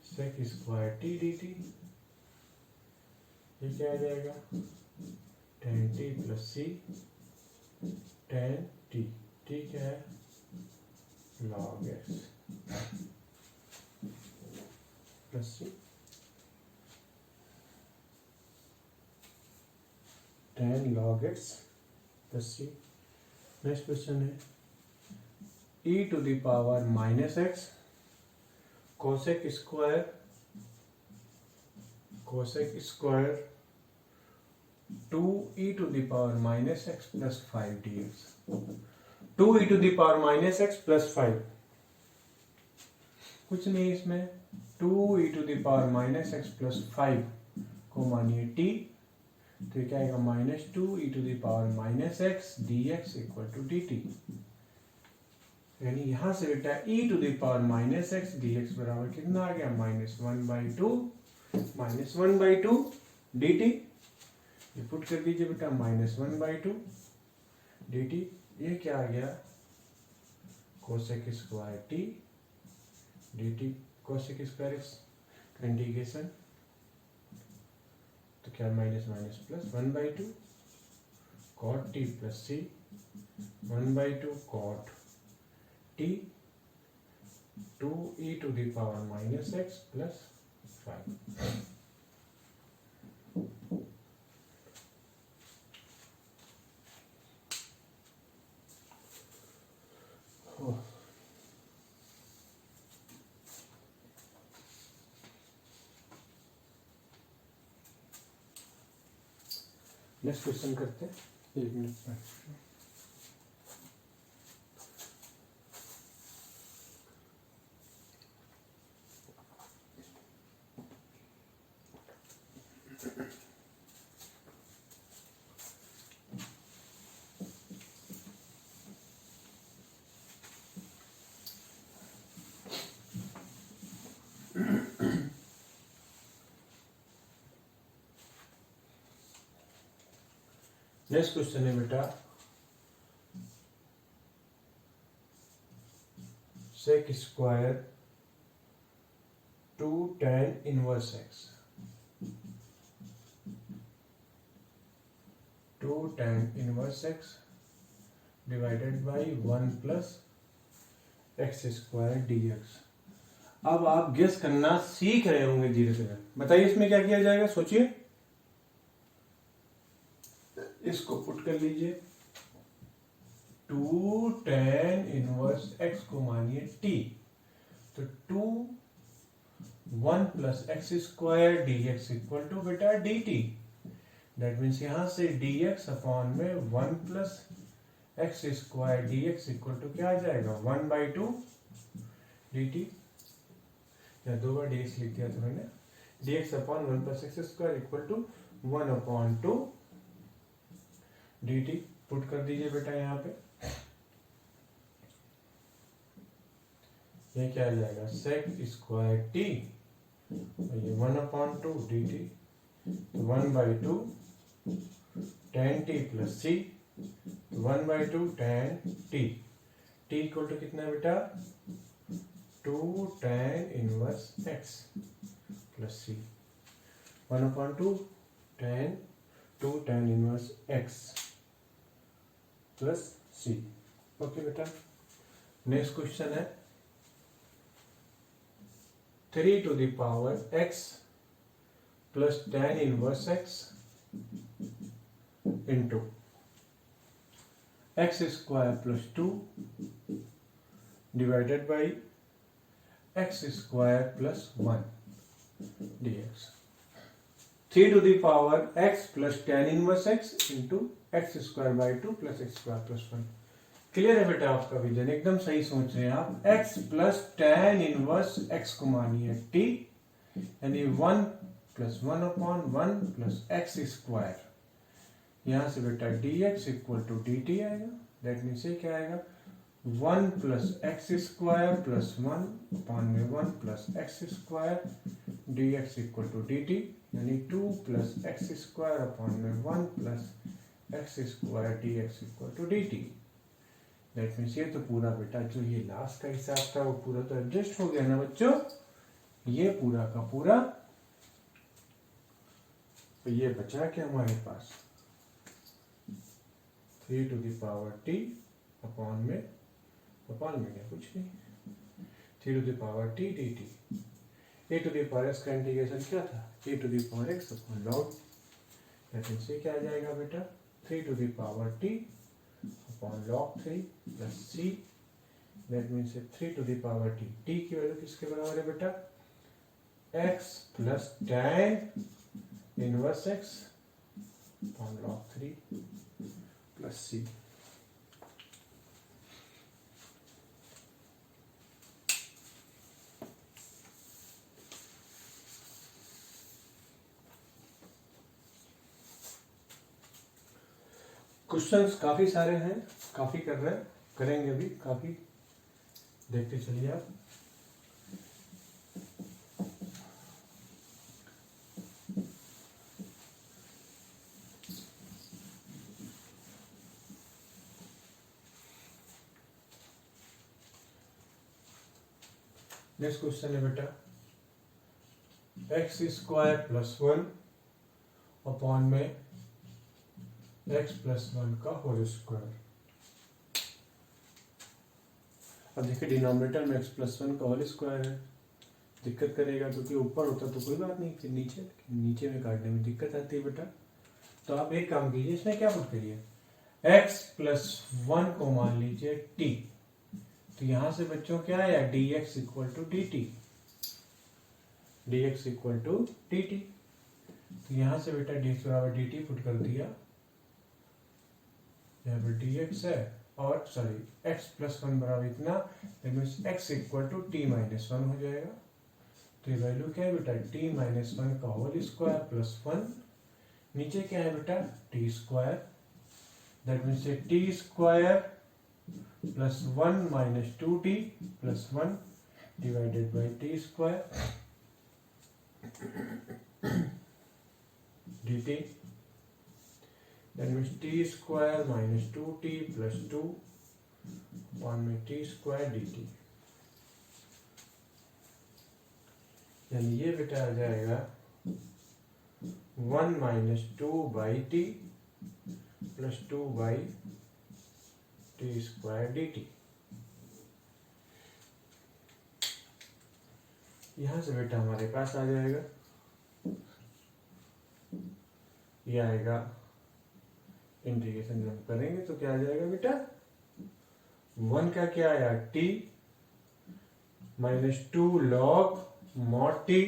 सेक स्क्वायर t dt, ये क्या आ जाएगा tan t plus c tan t, t क्या है log x plus c tan log x plus c। Next question है e to the power minus x cosec square 2e to the power minus x plus 5 dx। 2e to the power minus x plus 5, कुछ नहीं इसमें, 2e to the power minus x plus 5 को मानिए t, तो क्या आएगा -2e to the power minus x dx equal to dt, यानी यहां से बेटा e to the power minus x dx बराबर कितना आ गया -1/2 dt। ये पुट कर दीजिए बेटा -1/2 dt, ये क्या आ गया cosec square t dt, cosec square का इंटीग्रेशन, तो क्या minus minus plus 1/2 cot t plus c 1/2 cot t 2e to the power minus x plus 5। Next question करते हैं, 1 मिनट में। नेक्स्ट क्वेश्चन है बेटा sec square 2 tan inverse x, 2 tan inverse x divided by 1 plus x square dx। अब आप guess करना सीख रहे होंगे धीरे धीरे, बताइए इसमें क्या किया जाएगा, सोचिए। इसको पुट कर लीजिए, 2 tan इनवर्स x को मानिए t, तो 2 1 plus x square dx equal to बेटा dt, दैट मीन्स यहाँ से dx अपॉन में 1 plus x square d x equal to क्या आ जाएगा 1/2 dt, या 2 बार dx लिख दिया था मैंने, dx upon 1 plus x square equal to 1/2 dt। Put कर दीजिए बेटा यहाँ पे, ये क्या आ जाएगा सेक स्क्वायर टी, ये 1/2 dt, 1/2 tan t plus c, 1/2 tan t, t equal to कितना है बेटा 2 tan inverse x plus c, 1/2 tan inverse x plus c. Okay बेटा, नेक्स्ट क्वेश्चन है 3 to the power x plus tan inverse x into x square plus 2 divided by x square plus 1 dx। 3 to the power x plus tan inverse x into x square by 2 plus x square plus 1। Clear है बेटा आपका vision, एकदम सही सोच रहे हैं आप। x plus tan inverse x को मानिए t, यानी 1 प्लस 1/1 प्लस x स्क्वायर, यहां से बेटा dx इक्वल टू dt आएगा। दैट मीन्स ये क्या आएगा 1 plus x square plus 1/1 plus x square dx equal to dt, यानी 2 प्लस एक्स स्क्वायर अपॉन में 1 plus x square dx equal to dt। That means ये तो पूरा बेटा जो ये लास्ट का हिसाब था वो पूरा तो एडजस्ट हो गया ना बच्चों, ये पूरा का पूरा, तो ये बचा क्या हमारे पास 3 to the power t upon में क्या कुछ नहीं, 3 to the power t dt, a to the power x का इंटीग्रेशन क्या था a to the power x upon log, that means ये क्या आ जाएगा बेटा 3 to the power t upon log 3 plus c, that means 3 to the power t, t की value किसके बराबर है बेटा x plus tan inverse x upon log 3 plus c। Questions काफी सारे हैं, काफी कर रहे हैं, करेंगे भी काफी, देखते चलिए आप। नेक्स्ट क्वेश्चन है बेटा एक्स स्क्वायर प्लस 1 अपॉन में x प्लस 1 का होल स्क्वायर। अब देखिए डिनोमिनेटर में x प्लस 1 का होल स्क्वायर है, दिक्कत करेगा क्योंकि ऊपर होता तो कोई बात नहीं, फिर नीचे में काटने में दिक्कत आती है बेटा। तो आप एक काम कीजिए, इसमें क्या पुट करिए x प्लस 1 को मान लीजिए t, तो यहां से बच्चों क्या आया dx equal to dt, dx equal to dt, तो यहां से बेटा dx बराबर dt पुट कर दिया, यहाँ पर dx है और सॉरी x प्लस 1 बराबर इतना, x equal to t minus 1 हो जाएगा। तो ये वैल्यू क्या है बेटा t माइनस 1 का होल स्क्वायर प्लस 1, नीचे क्या है बेटा t square, that means t square plus 1 minus 2t plus 1 divided by t square dt, that means t square minus 2t plus 2 upon में t square dt, यानी ये बेटा आ जाएगा 1 minus 2 by T plus 2 by T square dt। यहां से बेटा हमारे पास आ जाएगा, ये आएगा इंटीग्रेशन जब करेंगे तो क्या आ जाएगा बेटा 1 का क्या आया t minus 2 log mod t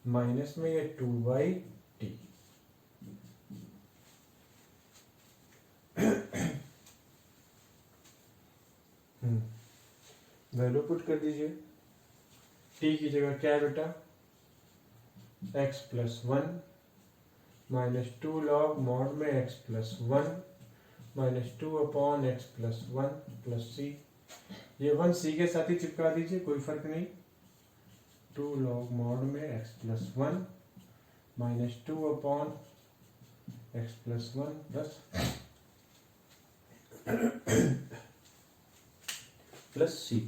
minus में ये 2 बाई टी, वैल्यू पुट कर दीजिए। टी की जगह क्या है बेटा, x plus one minus two log mod में x plus one minus two upon x plus one plus c. ये वन सी के साथ ही चिपका दीजिए, कोई फर्क नहीं। टू लॉग मॉड में x plus one minus two upon x plus one plus c.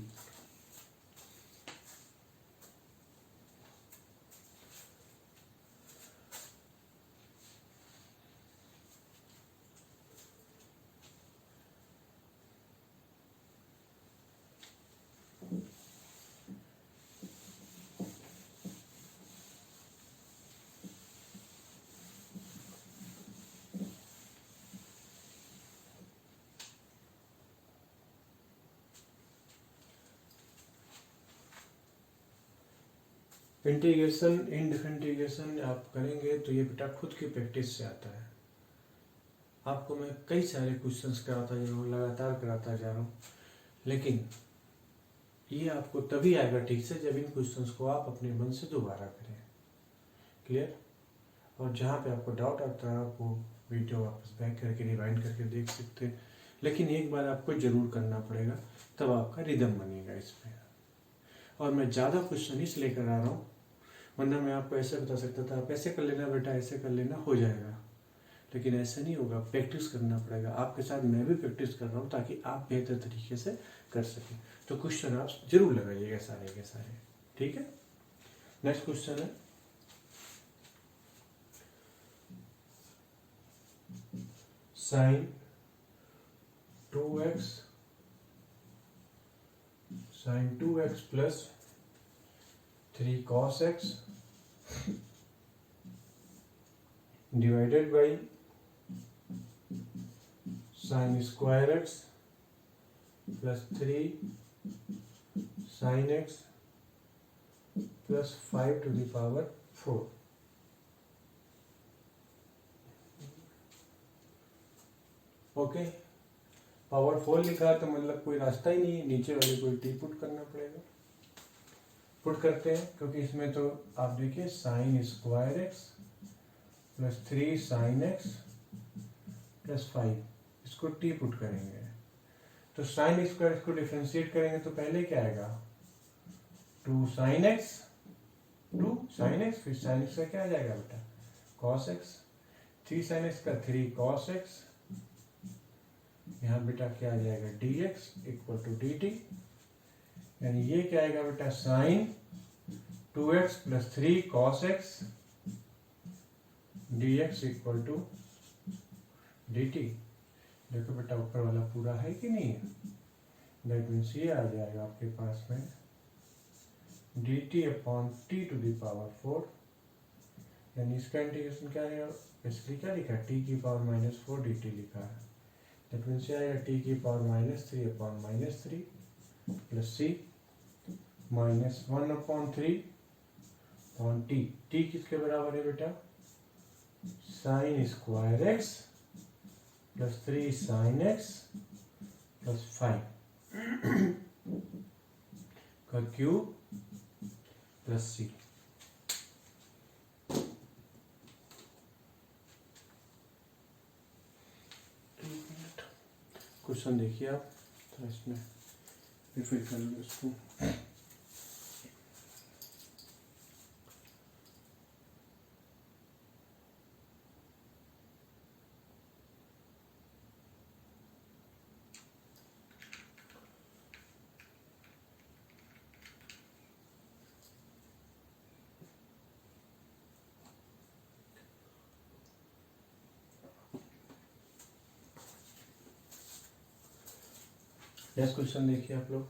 Integration indifferent integration आप करेंगे तो ये बेटा खुद की प्रैक्टिस से आता है। आपको मैं कई सारे क्वेश्चंस कराता जा रहा हूँ, लगातार कराता जा रहा हूँ, लेकिन ये आपको तभी आएगा ठीक से जब इन क्वेश्चंस को आप अपने मन से दोबारा करें। क्लियर? और जहाँ पे आपको डाउट आता है आप वो वीडियो वापस बैक करके रिवाइंड करके देख सकते हैं, लेकिन एक बार आपको जरूर करना पड़ेगा, तब आपका रिदम बनेगा इसमें। और मैं ज़्यादा क्वेश्चन इसलिए करा रहा हूँ, वरना मैं आपको ऐसे बता सकता था आप ऐसे कर लेना बेटा, ऐसे कर लेना, हो जाएगा, लेकिन ऐसा नहीं होगा। प्रैक्टिस करना पड़ेगा। आपके साथ मैं भी प्रैक्टिस कर रहा हूँ ताकि आप बेहतर तरीके से कर सकें। तो क्वेश्चन आप जरूर लगाइएगा सारे के सारे, ठीक है? नेक्स्ट क्वेश्चन है sine 2x plus 3 cos x divided by sine square x plus 3 sine x plus 5 to the power 4। Okay, power 4 लिखा तो मतलब कोई रास्ता ही नहीं है, नीचे वाले को टी पुट करना पड़ेगा। पुट करते हैं, क्योंकि इसमें तो आप देखिए sign square x plus 3 sine x plus 5, इसको टी पुट करेंगे तो साइन स्क्वायर इसको डिफ्रेंशिएट करेंगे तो पहले क्या आएगा, 2 साइन एक्स, 2 साइन एक्स, फिर साइन एक्स का क्या आ जाएगा बेटा, कॉस एक्स, 3 साइन एक्स का 3 कॉस एक्स, यहाँ बेटा क्या आ जाएगा d x equal to d t, यानी ये क्या आएगा बेटा sine 2x plus 3 cos x d x equal to d t. देखो बेटा ऊपर वाला पूरा है कि नहीं है, दैट मीन्स ये आ जाएगा आपके पास में d t upon t to the power 4, यानी इसका इंटीग्रेशन क्या है, बेसिकली क्या लिखा है, टी की पावर माइनस 4 डी टी लिखा है, दैट मीन्स ये आएगा टी की power minus 3 upon minus 3 plus c minus 1 upon 3 upon t. T किसके बराबर है बेटा, sine square x plus 3 sine x plus 5 का क्यूब प्लस सी। क्वेश्चन देखिए आप, तो इसमें रिफिल कर लो इसको। नेक्स्ट क्वेश्चन देखिए आप लोग।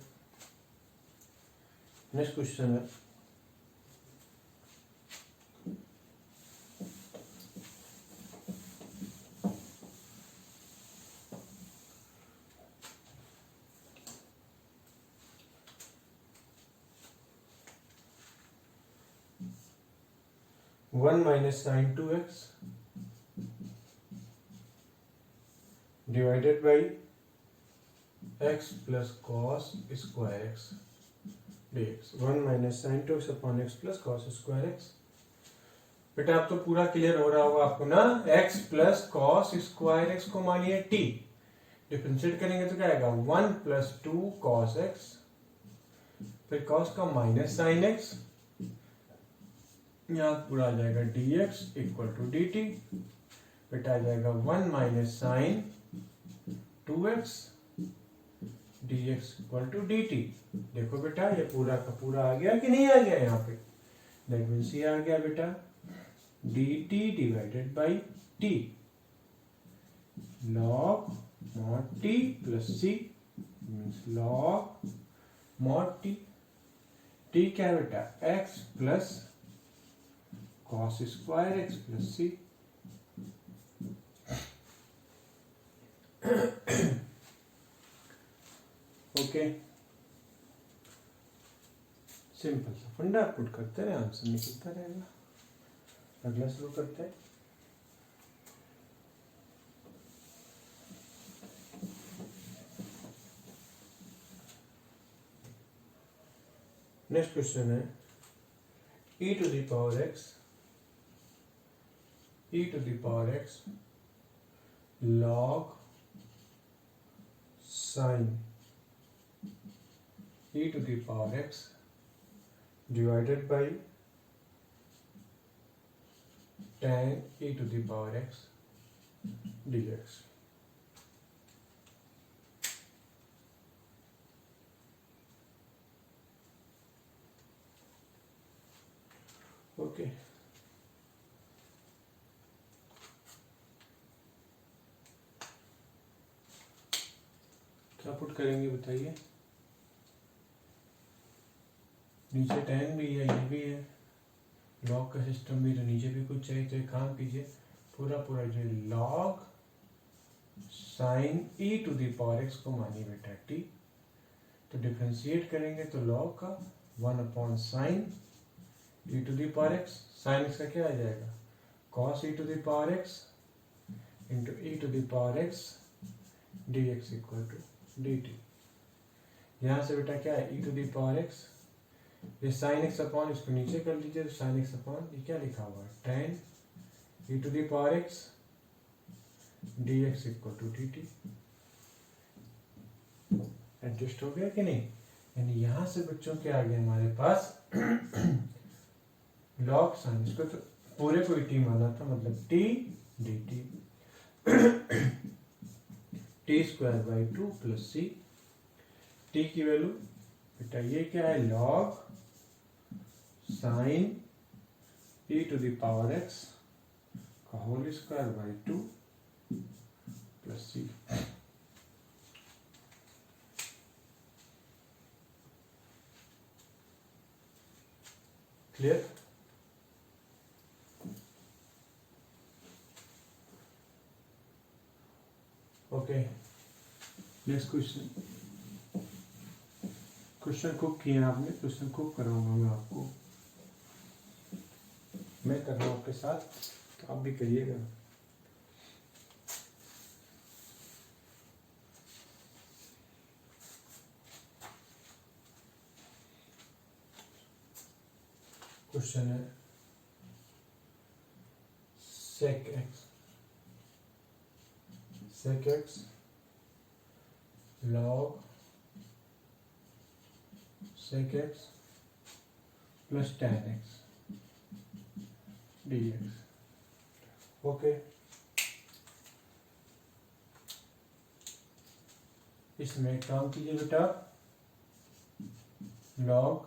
नेक्स्ट क्वेश्चन है one minus sine 2x divided by x plus cos square x dx 1 minus sine 2x upon x plus cos square x. बेटा अब तो पूरा क्लियर हो रहा होगा आपको ना। x plus cos square x को मानिए t, डिफरेंशिएट करेंगे तो क्या आएगा 1 प्लस 2 कॉस एक्स, फिर कॉस का माइनस साइन एक्स, यहाँ पूरा आ जाएगा dx इक्वल टू dt। बेटा आ जाएगा 1 minus sine 2x dx equal to dt। देखो बेटा ये पूरा का पूरा आ गया कि नहीं आ गया यहाँ पे, दैट मीन्स ये आ गया बेटा dt divided by t log mod t plus c means log mod t। t क्या है बेटा x plus cos square x plus c। Okay simple सा फंडा पुट करते रहे, आंसर निकलता रहेगा। अगला शुरू करते हैं। नेक्स्ट क्वेश्चन है e to the power x log sin e to the power x divided by tan e to the power x dx। Okay क्या पुट करेंगे बताइए। नीचे tan भी है, ये भी है, लॉग का सिस्टम भी, तो नीचे भी कुछ चाहिए। तो एक काम कीजिए, पूरा पूरा जो log sine e to the power x को मानिए बेटा t, तो डिफरेंशिएट करेंगे तो लॉग का 1 upon sine e to the power x, sine x का क्या आ जाएगा cos e to the power x into e to the power x dx equal to dt। यहाँ से बेटा क्या है e to the power x, ये साइन एक्स अपॉन इसको नीचे कर लीजिए, तो साइन एक्स अपॉन ये क्या लिखा हुआ है tan e to the power x dx equal to dt। Adjust हो गया कि नहीं। यानी यहां से बच्चों क्या आ गया हमारे पास लॉग साइन, इसको तो पूरे को t माना था, मतलब t dt t square by 2 plus c। t की वैल्यू बेटा ये क्या है log sine e to the power x का whole square by 2 plus c। Clear. Okay next question. Question कुक किया आपने, क्वेश्चन कुक कराऊंगा मैं आपको, मैं कर रहा हूँ आपके साथ, तो आप भी करिएगा। क्वेश्चन है sec x log sec x plus tan x dx। Okay इसमें काम कीजिए बेटा, log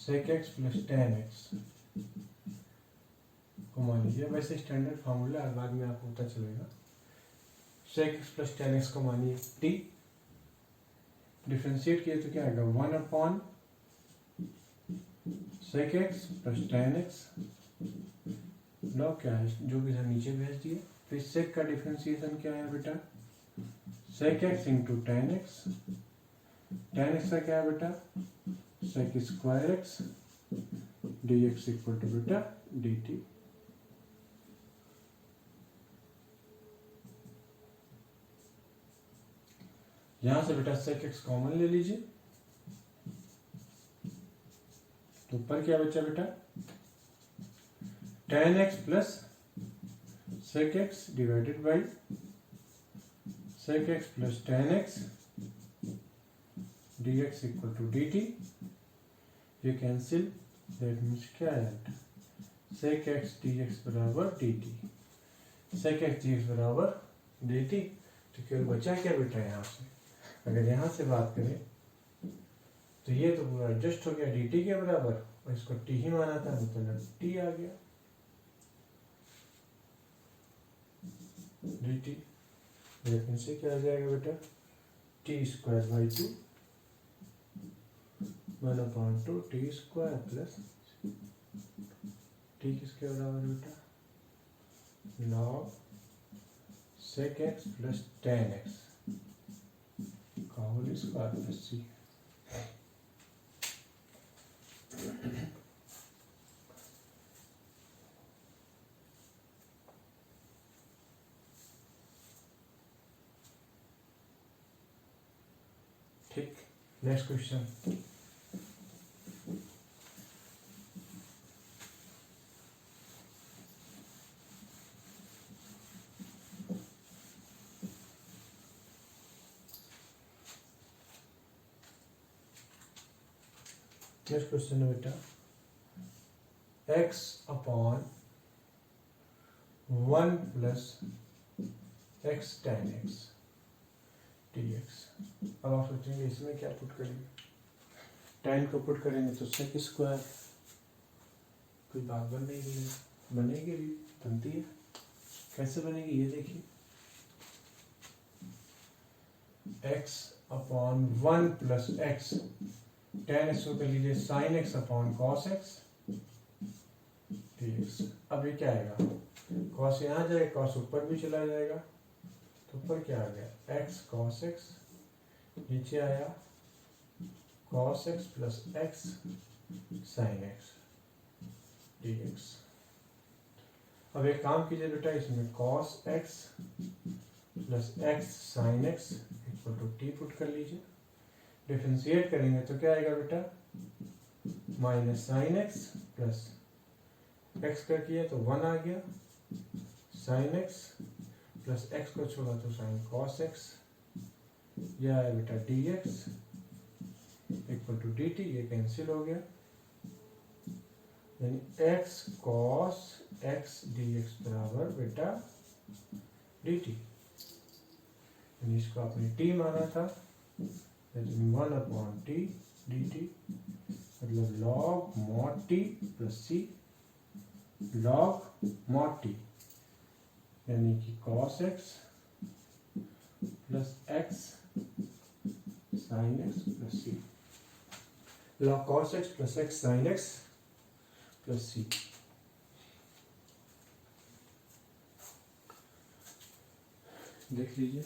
sec x plus tan x को मान लीजिए, वैसे स्टैंडर्ड फार्मूला बाद में आपको पता चलेगा। sec x plus tan x को मानिए t, डिफ्रेंशिएट किए तो क्या आएगा 1 upon sec x plus tan x log क्या है जो कि हम नीचे भेज दिए। फिर sec का डिफ्रेंशिएशन क्या है बेटा sec x into tan x, tan x का क्या है बेटा sec square x dx equal to बेटा dt। यहां से बेटा sec x कॉमन ले लीजिए, तो ऊपर क्या बचा बेटा tan x plus sec x divided by sec x plus tan x dx equal to dt। ये कैंसिल, दैट मीन्स क्या है sec x dx बराबर dt, sec x dx बराबर dt। तो केवल बचा क्या बेटा यहाँ से, अगर यहाँ से बात करें तो ये तो पूरा एडजस्ट हो गया dt के बराबर, और इसको t ही माना था मतलब t आ गया dt। लेकिन से क्या आ जाएगा बेटा t square by 2 1/2 t square plus t किसके बराबर बेटा log sec x plus tan x का होल स्क्वायर प्लस c। ठीक, नेक्स्ट क्वेश्चन। नेक्स्ट क्वेश्चन है बेटा x upon 1 plus x tan x dx। अब आप सोचेंगे इसमें क्या पुट करेंगे, tan को पुट करेंगे तो sec स्क्वायर, कोई बात बन नहीं रही है, बनेगी भी, बनती है, कैसे बनेगी ये देखिए, x upon 1 plus x tan x को कर लीजिए sin x upon cos x dx। अब ये क्या आएगा, cos यहाँ जाएगा, cos ऊपर भी चला जाएगा, तो ऊपर क्या आ गया x cos x, नीचे आया cos x plus x sin x dx। अब एक काम कीजिए बेटा, इसमें cos x plus x sin x equal to t put कर लीजिए, डिफरेंशिएट करेंगे तो क्या आएगा बेटा minus sine x plus x का किया तो 1 आ गया, साइन एक्स प्लस एक्स को छोड़ा तो साइन कॉस एक्स, यह आया बेटा d x equal to d t, ये कैंसिल हो गया, यानी x cos x d x बराबर बेटा डी टी, यानी इसको आपने टी माना था, 1/t dt मतलब log mod t plus c log mod t, यानी कि cos x plus x sin x plus c, log cos x plus x sin x plus c। देख लीजिए,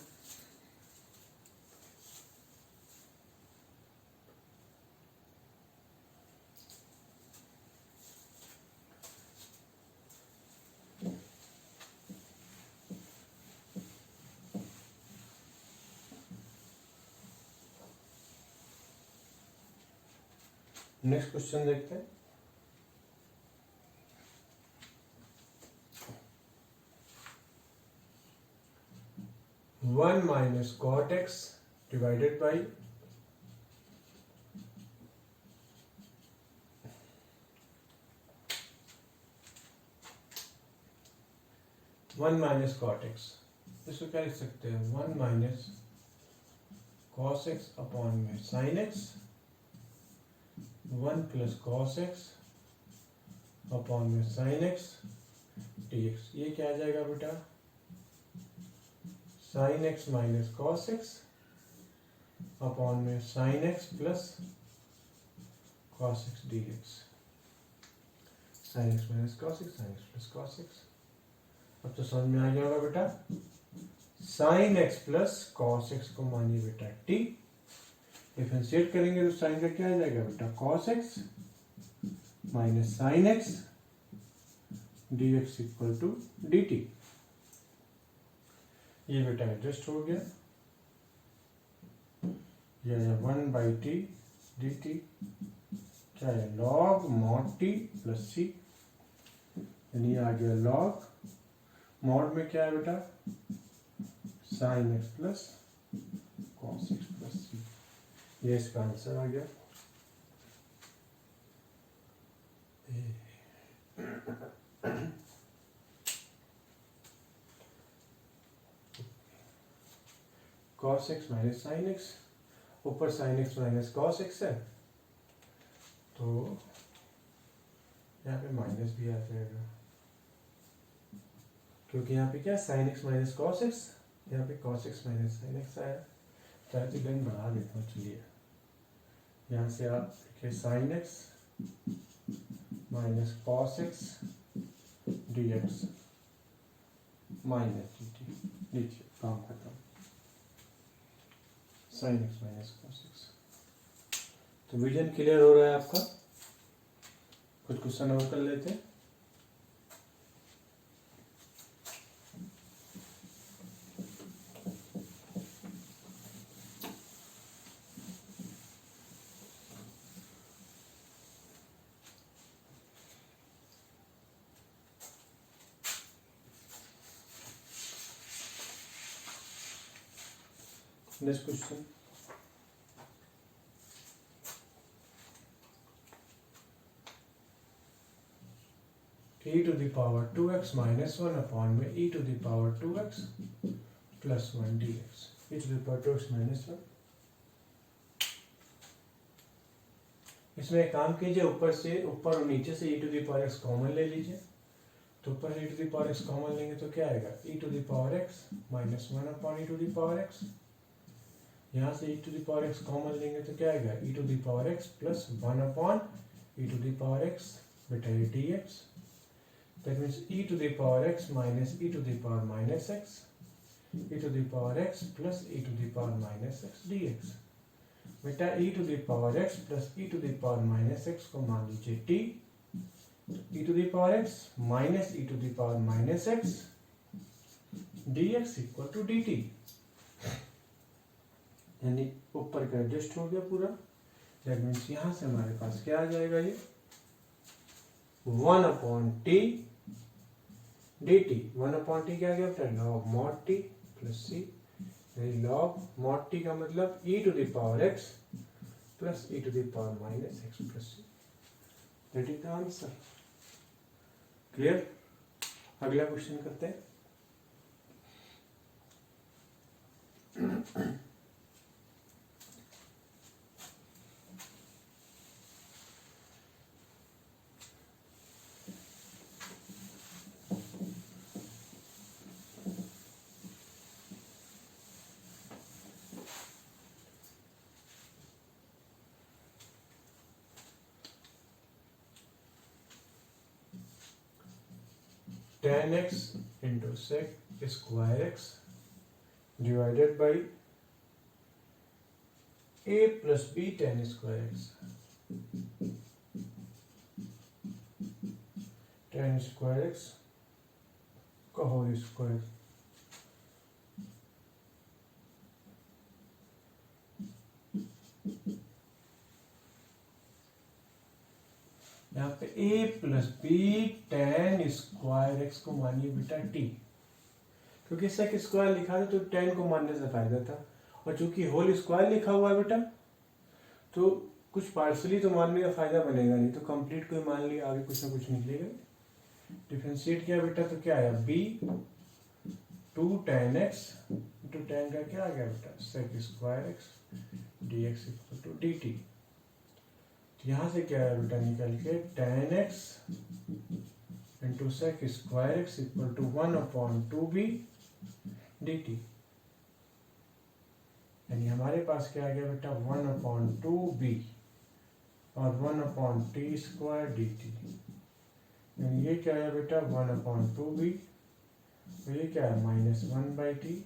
नेक्स्ट क्वेश्चन देखते हैं। One minus cot x divided by one minus cot x, इसको क्या लिख सकते हैं 1 माइनस कॉस एक्स अपॉन में sine x, 1 plus cos x upon में साइन एक्स डी एक्स। ये क्या आ जाएगा बेटा sine x minus cos x upon में sine x plus cos x d x, sine x minus cos x, sine x plus cos x. अब तो समझ में आ गया होगा बेटा, sine x plus cos x को मानिए बेटा टी, डिफरेंशिएट करेंगे तो साइन का क्या आ जाएगा बेटा cos x minus sine x d x equal to d t. ये बेटा एडजस्ट हो गया, यह 1/t dt क्या है, log mod t plus c, यानी आ गया log मॉड में क्या है बेटा, sin x plus cos x plus c, ये इसका आंसर आ गया। cos x minus sin x, ऊपर sin x minus cos x है तो यहाँ पे माइनस भी आ जाएगा, क्योंकि यहाँ पे क्या sin x minus cos x, यहाँ पे cos x minus sin x आया। चाहे तो लाइन बढ़ा देता हूँ, चलिए यहाँ से आप देखिए sin x minus cos x dx minus dt, लीजिए काम खत्म, sin x minus cos x। तो विजन क्लियर हो रहा है आपका? कुछ क्वेश्चन और कर लेते हैं। Next question, e to the power 2x minus 1 upon में e to the power 2x plus 1 dx, e to the power 2x minus 1। इसमें एक काम कीजिए, ऊपर और नीचे से e to the power x common ले लीजिए, तो ऊपर e to the power x common लेंगे तो क्या आएगा, e to the power x minus 1 upon e to the power x, यहाँ से e to the power x common लेंगे तो क्या आएगा, e to the power x plus 1 upon e to the power x, बेटा ये dx, that means e to the power x minus e to the power minus x, e to the power x plus e to the power minus x dx, बेटा e to the power x plus e to the power minus x को मान लीजिए t, e to the power x minus e to the power minus x dx equal to dt, यानी ऊपर का adjust हो गया पूरा। दैट मीन्स यहाँ से हमारे पास क्या आ जाएगा, ये 1 upon t dt, 1 upon t क्या गया बेटा, log mod t plus c, यानी log mod t का मतलब e to the power x plus e to the power minus x plus C, that is the answer. Clear? अगला question करते हैं। tan x into sec square x divided by a plus b tan square x, tan square x का whole square, यहाँ पे a plus b tan square x को मानिए बेटा t, क्योंकि सेक स्क्वायर लिखा था तो tan को मानने से फायदा था, और चूंकि होल स्क्वायर लिखा हुआ है बेटा तो कुछ पार्सली तो मानने का फायदा बनेगा नहीं, तो कंप्लीट कोई मान लिया, आगे कुछ ना कुछ निकलेगा। डिफरेंशिएट किया बेटा तो क्या आया, b 2 tan x into tan का क्या आ गया बेटा, sec square x dx equal to dt, यहाँ से क्या है बेटा निकल के tan x into sec square x equal to 1 upon 2b dt, यानी हमारे पास क्या आ गया बेटा 1 अपॉन 2b और 1 अपॉन टी स्क्वायर dt, यानी ये क्या है बेटा 1 अपॉन 2b, तो ये क्या है माइनस 1/t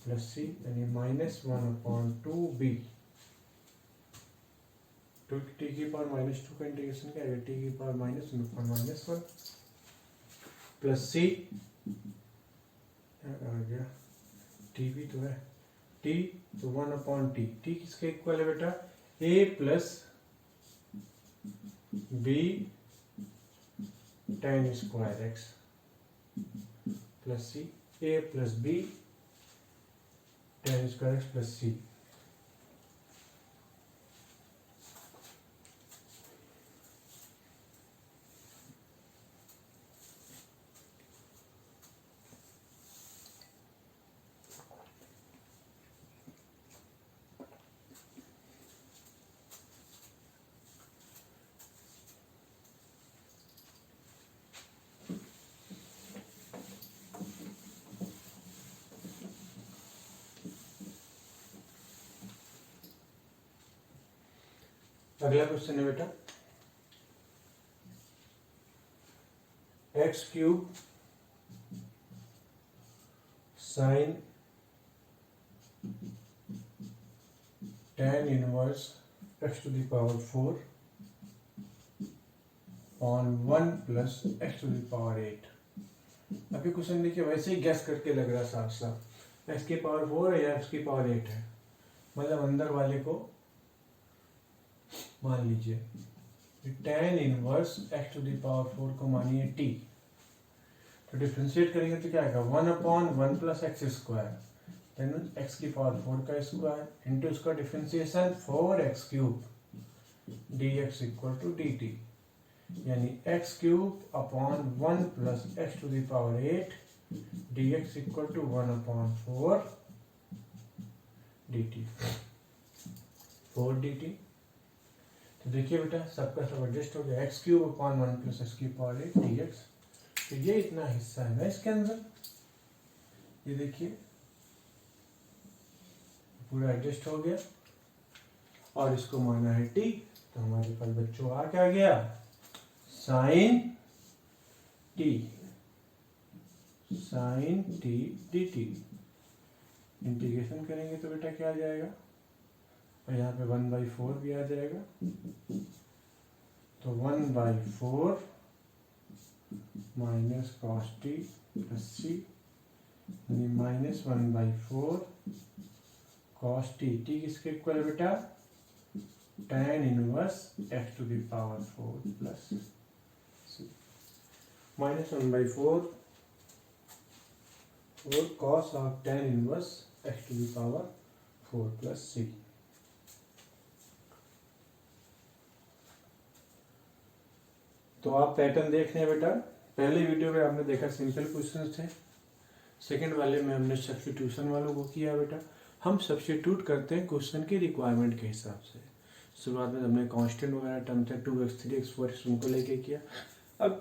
प्लस सी, यानी माइनस 1 अपॉन 2b, तो टी की पावर माइनस 2 का इंटीग्रेशन क्या है, टी की power minus 1 upon minus 1 plus c आ गया, टी भी तो है टी, तो 1/t। टी किसके इक्वल है बेटा? a plus b tan square x plus c, a plus b tan square x plus c. अगला क्वेश्चन है बेटा, x cube sine tan inverse x to the power 4 on 1 plus x to the power 8। अभी question देखिए, वैसे ही gas करके लग रहा साफ साफ, x की पावर 4 है या x की पावर 8 है, मतलब अंदर वाले को मान लीजिए tan inverse x to the power 4 को मानिए t, तो डिफरेंशिएट करेंगे तो क्या आएगा? 1/1 plus x square, then x की पावर 4 का स्क्वायर इंटू उसका differentiation 4x cube dx equal to dt, यानी x cube upon 1 plus x to the power 8 dx equal to 1/4 dt, 4 dt। तो देखिए बेटा, सबका सब एडजस्ट हो गया, x cube upon 1 plus x की पावर 8 dx। तो ये इतना हिस्सा है ना इसके अंदर, ये देखिए पूरा एडजस्ट हो गया, और इसको माना है t, तो हमारे पास बच्चों आ क्या गया? Sign t dt। इंटीग्रेशन करेंगे तो बेटा क्या आ जाएगा? और यहाँ पे 1/4 भी आ जाएगा, तो 1/4 minus cos t plus c, यानी माइनस 1/4 कॉस टी। टी किसके इक्वल है बेटा? tan inverse x to the power 4 plus c, minus 1/4 cos of tan inverse x to the power 4 plus c. तो आप पैटर्न देख रहे हैं बेटा, पहले वीडियो में आपने देखा सिंपल क्वेश्चन थे, सेकंड वाले में हमने सब्स्टिट्यूशन वालों को किया बेटा। हम सब्स्टिट्यूट करते हैं क्वेश्चन की रिक्वायरमेंट के हिसाब से। शुरुआत में हमने कांस्टेंट वगैरह टर्म थे 2x 3x 4x उनको लेके किया। अब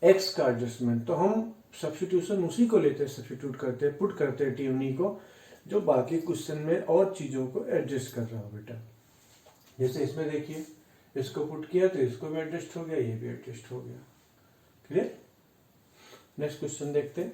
x का एडजस्टमेंट, तो हम सब्स्टिट्यूशन उसी को लेते हैं, सब्स्टिट्यूट करते हैं, पुट करते हैं टी उन्हीं को जो बाकी क्वेश्चन में और चीज़ों को एडजस्ट कर रहा हो बेटा। जैसे इसमें देखिए, इसको पुट किया तो इसको भी एडजस्ट हो गया, ये भी एडजस्ट हो गया। क्लियर? नेक्स्ट क्वेश्चन देखते हैं।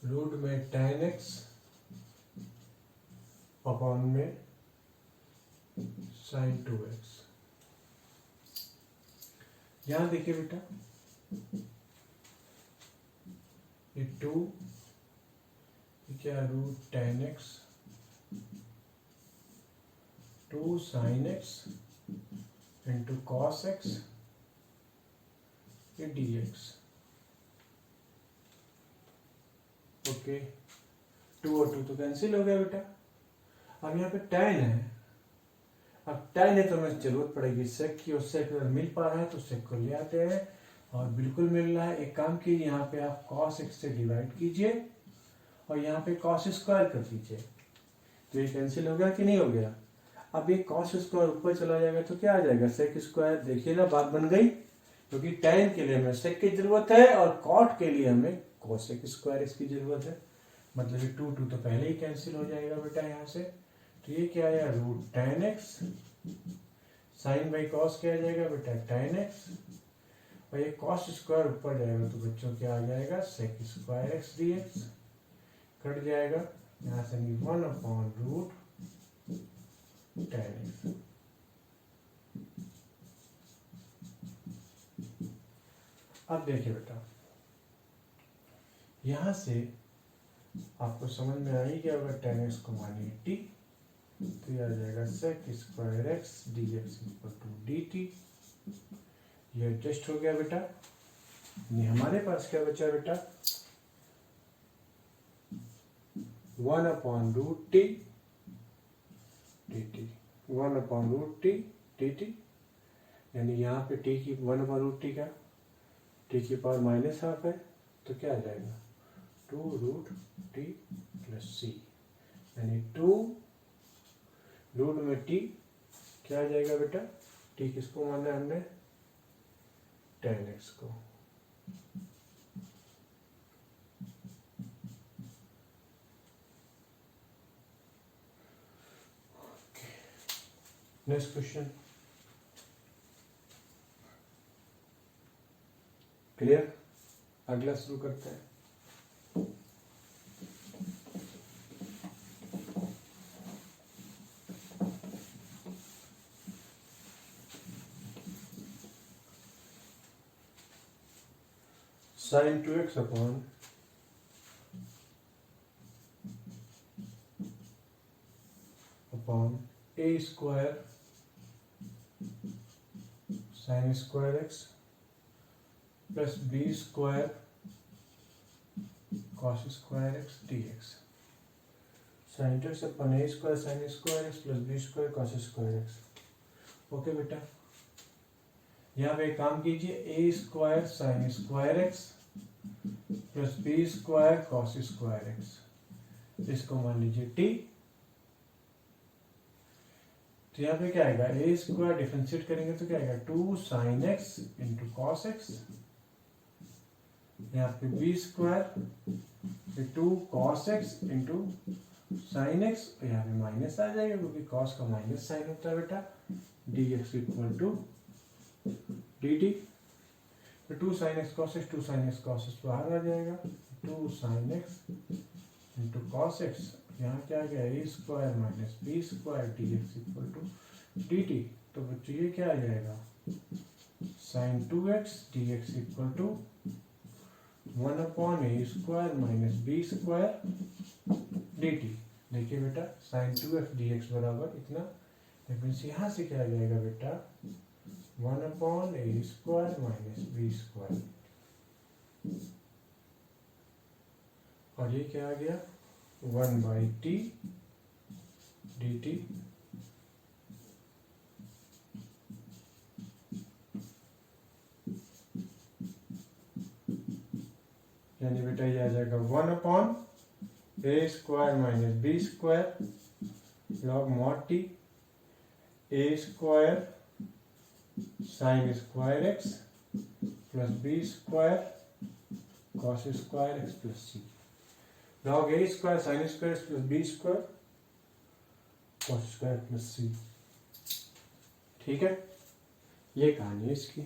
रूट में tan x अपॉन में sin 2x। यहां देखिए बेटा, ये 2 क्या, root tan x 2 sin x into cos x ये dx। ओके, 2 और 2 तो कैंसिल हो गया बेटा। अब यहाँ पे tan है, अब tan है तो हमें जरूरत पड़ेगी sec की, और sec अगर मिल पा रहा है तो sec को ले आते हैं, और बिल्कुल मिल रहा है। एक काम कीजिए, यहाँ पे आप cos x से डिवाइड कीजिए और यहाँ पे cos स्क्वायर कर दीजिए, तो ये कैंसिल हो गया कि नहीं हो गया? अब ये cos स्क्वायर ऊपर चला जाएगा तो क्या आ जाएगा? sec square. देखिए ना, बात बन गई, क्योंकि tan के लिए हमें sec की जरूरत है और cot के लिए हमें cosec स्क्वायर इसकी जरूरत है। मतलब ये 2 तो पहले ही कैंसिल हो जाएगा बेटा यहाँ से। तो ये क्या आया? Root tan x sine by cos क्या आ जाएगा बेटा, tan x, और ये कॉस स्क्वायर ऊपर जाएगा तो बच्चों क्या आ जाएगा, sec square x dx, cut जाएगा यहाँ से 1/√tan x। अब देखिए बेटा, यहां से आपको समझ में आ ही गया होगा, tan x को मानिए t, तो यह आ जाएगा sec square x dx equal to dt। ये एडजस्ट हो गया बेटा। ये हमारे पास क्या बचा बेटा, 1/√t dt, 1/√t dt, यानी यहाँ पे t की 1/√t का t की पावर -½ है, तो क्या आ जाएगा 2√t + c, यानी 2 रूट में t क्या आ जाएगा बेटा, t किसको माना है हमने, tan x को। Next question, clear? अगला शुरू करते हैं। sin 2x upon a square sin square x plus b square cos square x dx। sin 2x upon a square sin square x plus b square cos square x। Okay बेटा, यहाँ पे काम कीजिए, a square sin square x plus b square cos square x, इसको मान लीजिए t। तो यहाँ पे क्या आएगा, a स्क्वायर डिफरेंशिएट करेंगे तो क्या आएगा 2 sin x into cos x, यहाँ पे b square 2 cos x into sine x, यहाँ पे माइनस आ जाएगा क्योंकि cos का माइनस साइन होता है बेटा, dx इक्वल टू dt। तो 2 sin x cos x, 2 sin x cos x बाहर आ जाएगा, 2 sin x into cos x, यहाँ क्या आ गया a square minus b square dx equal to dt। तो बच्चों ये क्या आ जाएगा, sin 2x dx equal to 1/a square minus b square dt। देखिए बेटा, sin 2x dx बराबर इतना, लेकिन यहाँ से क्या आ जाएगा बेटा 1/a square minus b square, और ये क्या आ गया 1/t dt। यानी बेटा ये आ जाएगा 1/a square minus b square log mod t, a square sine square x plus b square cos square x plus c, log a square sine square x plus b square cos square plus c. ठीक है, ये कहानी है इसकी।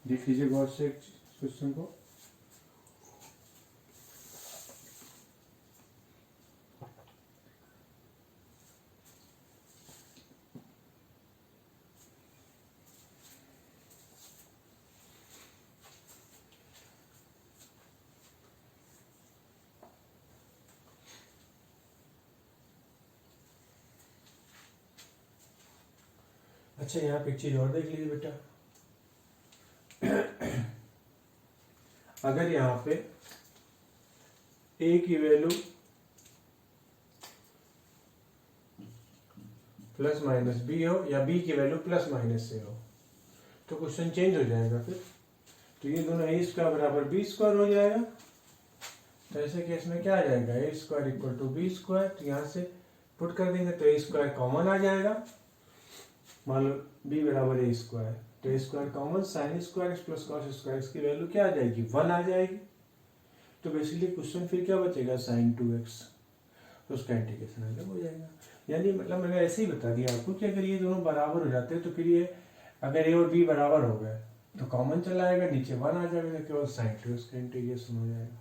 देख लीजिए गौर से question को। अच्छा, यहाँ पे एक चीज और देख लीजिए बेटा, अगर यहाँ पे a की वैल्यू प्लस माइनस b हो या b की वैल्यू प्लस माइनस से हो तो क्वेश्चन चेंज हो जाएगा फिर। तो ये दोनों a स्क्वायर बराबर b स्क्वायर हो जाएगा, तो ऐसे केस में क्या आ जाएगा a square equal to b square, तो यहाँ से पुट कर देंगे तो a स्क्वायर कॉमन आ जाएगा, मान लो b बराबर a स्क्वायर, तो a square common, sign square x plus cos square x की वैल्यू क्या आ जाएगी 1 आ जाएगी। तो बेसिकली क्वेश्चन फिर क्या बचेगा sin 2x, तो उसका इंटीग्रेशन अलग हो जाएगा। यानी मतलब मैंने ऐसे ही बता दिया आपको कि अगर ये दोनों बराबर हो जाते हैं तो फिर ये अगर ए और बी बराबर हो गए तो कॉमन चला आएगा, नीचे 1 आ जाएगा, तो केवल साइन टू उसका इंटीग्रेशन हो जाएगा।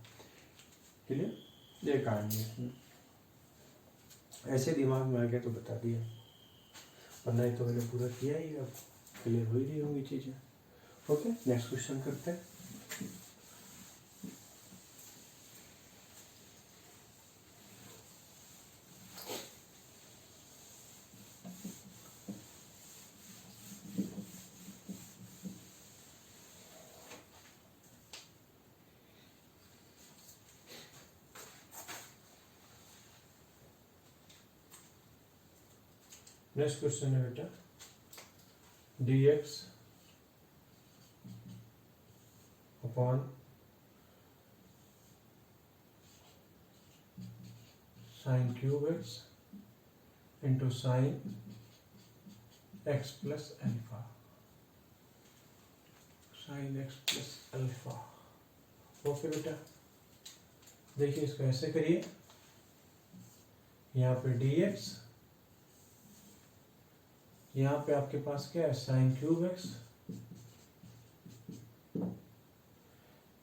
क्लियर? ये कहानी है, ऐसे दिमाग में आ गया तो बता दिया, वरना ये तो मैंने पूरा किया ही, अब क्लियर हो ही रही होंगी चीज़ें। ओके, नेक्स्ट क्वेश्चन करते हैं। नेक्स्ट क्वेश्चन है बेटा dx upon sine cube x into sine x plus alpha, sign x plus alpha. Okay बेटा, देखिए इसको ऐसे करिए, यहाँ पे dx, यहाँ पे आपके पास क्या है साइन क्यूब एक्स,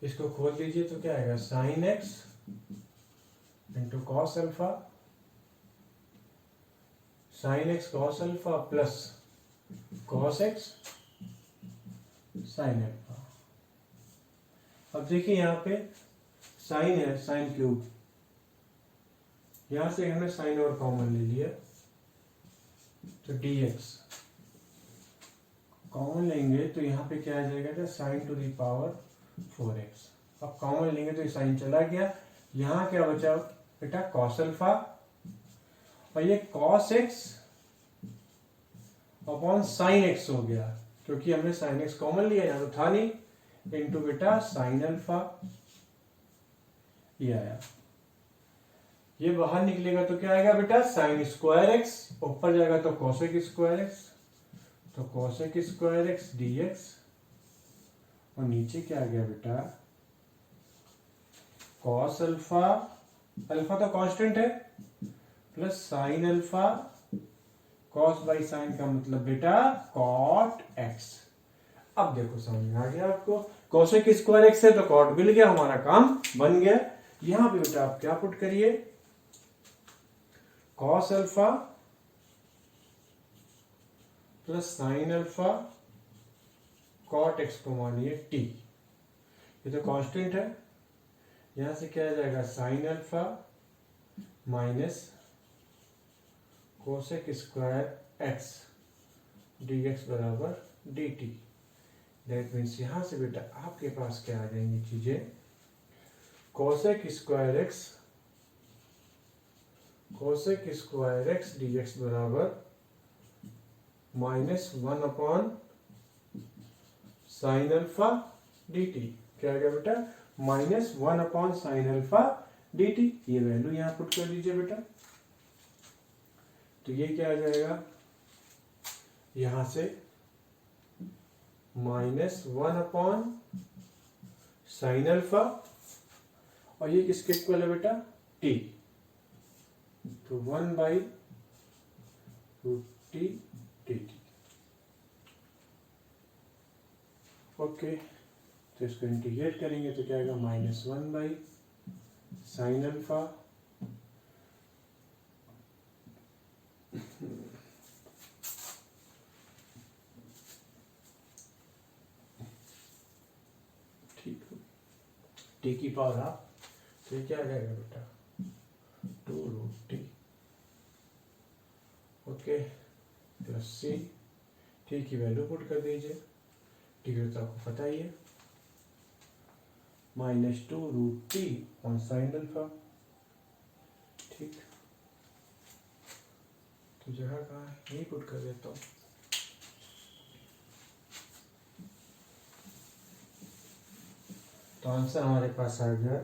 इसको खोल दीजिए तो क्या आएगा sine x into cos alpha, sine x cos alpha plus cos x sine alpha. अब देखिए यहाँ पे साइन है, साइन क्यूब, यहां से हमने साइन और कॉमन ले लिया तो dx कॉमन लेंगे तो यहाँ पे क्या आ जाएगा sign to the power 4x। अब कॉमन लेंगे तो ये साइन चला गया, यहाँ क्या बचा बेटा कॉस अल्फा, और ये cos x upon sine x हो गया, क्योंकि हमने साइन एक्स कॉमन लिया, यहाँ तो था नहीं, इंटू बेटा साइन अल्फा, ये आया। ये बाहर निकलेगा तो क्या आएगा बेटा साइन स्क्वायर एक्स, ऊपर जाएगा तो कॉसेक स्क्वायर एक्स, तो कॉसेक स्क्वायर एक्स dx, और नीचे क्या आ गया बेटा कॉस अल्फा, अल्फा तो कांस्टेंट है, plus sine alpha, cos by sine का मतलब बेटा कॉट एक्स। अब देखो समझ में आ गया आपको, कॉसेक स्क्वायर एक्स है तो कॉट मिल गया, हमारा काम बन गया। यहां पे बेटा आप क्या पुट करिए cos alpha plus sine alpha cot x को मानिए टी, ये तो कांस्टेंट है, यहां से क्या आ जाएगा sine alpha minus cosec square x dx बराबर dt। दैट मीन्स यहां से बेटा आपके पास क्या आ जाएंगी चीजें, कोसेक स्क्वायर एक्स dx बराबर -1 अपॉन साइन अल्फा dt। क्या आ गया बेटा -1 अपॉन साइन अल्फा dt, ये वैल्यू यहां पुट कर दीजिए बेटा, तो ये क्या आ जाएगा यहां से -1 अपॉन साइन अल्फा, और ये किसके इक्वल है बेटा t, तो 1/√t dt। ओके, तो इसको इंटीग्रेट करेंगे तो क्या आएगा -1 साइन अल्फा ठीक है, टी की पावर हाफ, तो ये क्या आ जाएगा बेटा 2√t। ओके, प्लस सी, टी की वैल्यू पुट कर दीजिए, टी तो आपको पता ही है -2√t ऑन साइन अल्फा। ठीक, तो जगह कहाँ है, यही पुट कर देता हूँ। तो आंसर हमारे पास आ गया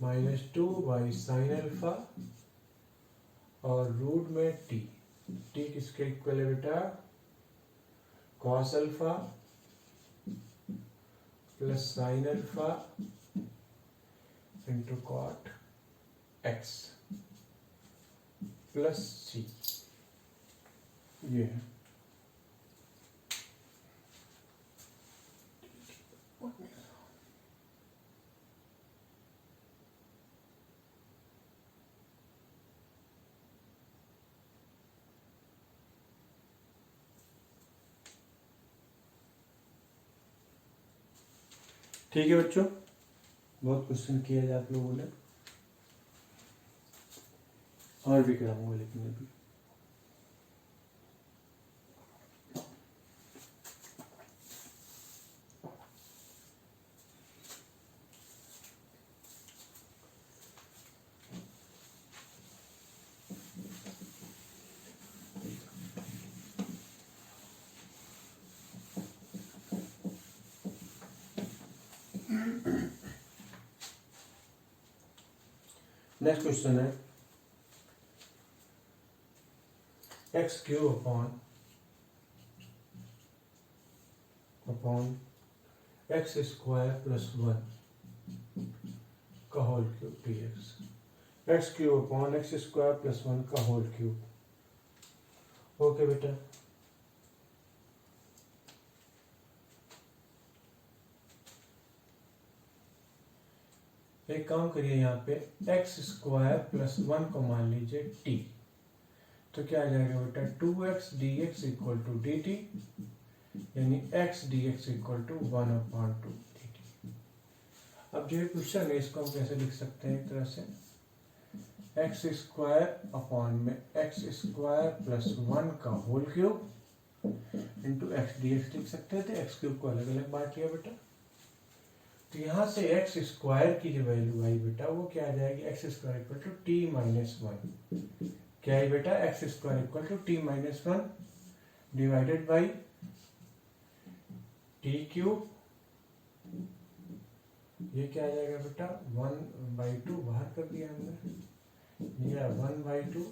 -2 साइन अल्फा और रूट में टी, टी किसके इक्वल है बेटा cos alpha plus sine alpha into cot x plus c, ये है। ठीक है बच्चों, बहुत क्वेश्चन किया जाए आप लोगों ने, और भी कराऊंगा लेकिन अभी। नेक्स्ट क्वेश्चन है x cube upon x square plus 1 का whole cube d x. X cube upon x square plus 1 का होल क्यूब। ओके बेटा, एक काम करिए, यहाँ पे एक्स स्क्वायर प्लस 1 को मान लीजिए टी, तो क्या आ जाएगा बेटा 2x dx equal to d t, यानी x dx equal to 1/2 dt। अब जो ये क्वेश्चन है इसको हम कैसे लिख सकते हैं, एक तरह से एक्स स्क्वायर अपॉन में एक्स स्क्वायर प्लस 1 का whole cube into x d x लिख सकते हैं। तो एक्स क्यूब को अलग अलग बांट लिया बेटा, तो यहाँ से एक्स स्क्वायर की जो वैल्यू आई बेटा वो क्या आ जाएगी, x square equal to t minus 1। क्या है बेटा, x square equal to t minus 1 divided by t cube, ये क्या आ जाएगा बेटा 1/2 बाहर कर दिया हमने, यह 1/2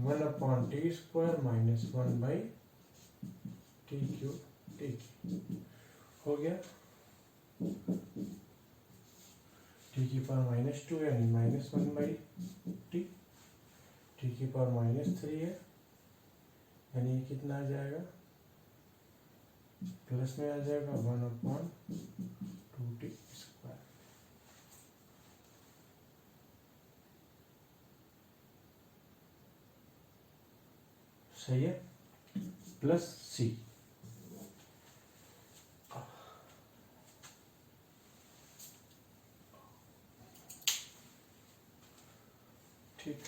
1/टी स्क्वायर माइनस 1/टी क्यूब टी हो गया। टी की पावर -2 यानी -1/टी, टी की पावर -3 है यानी कितना आ जाएगा, प्लस में आ जाएगा 1/2t स्क्वायर। सही है, प्लस सी। ठीक,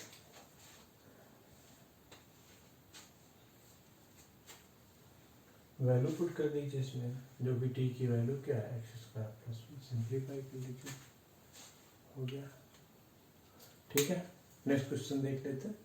वैल्यू पुट कर दीजिए इसमें, जो भी टी की वैल्यू क्या है एक्स स्क्वायर प्लस सिंप्लीफाई कर लीजिए, हो गया। ठीक है, नेक्स्ट क्वेश्चन देख लेते हैं।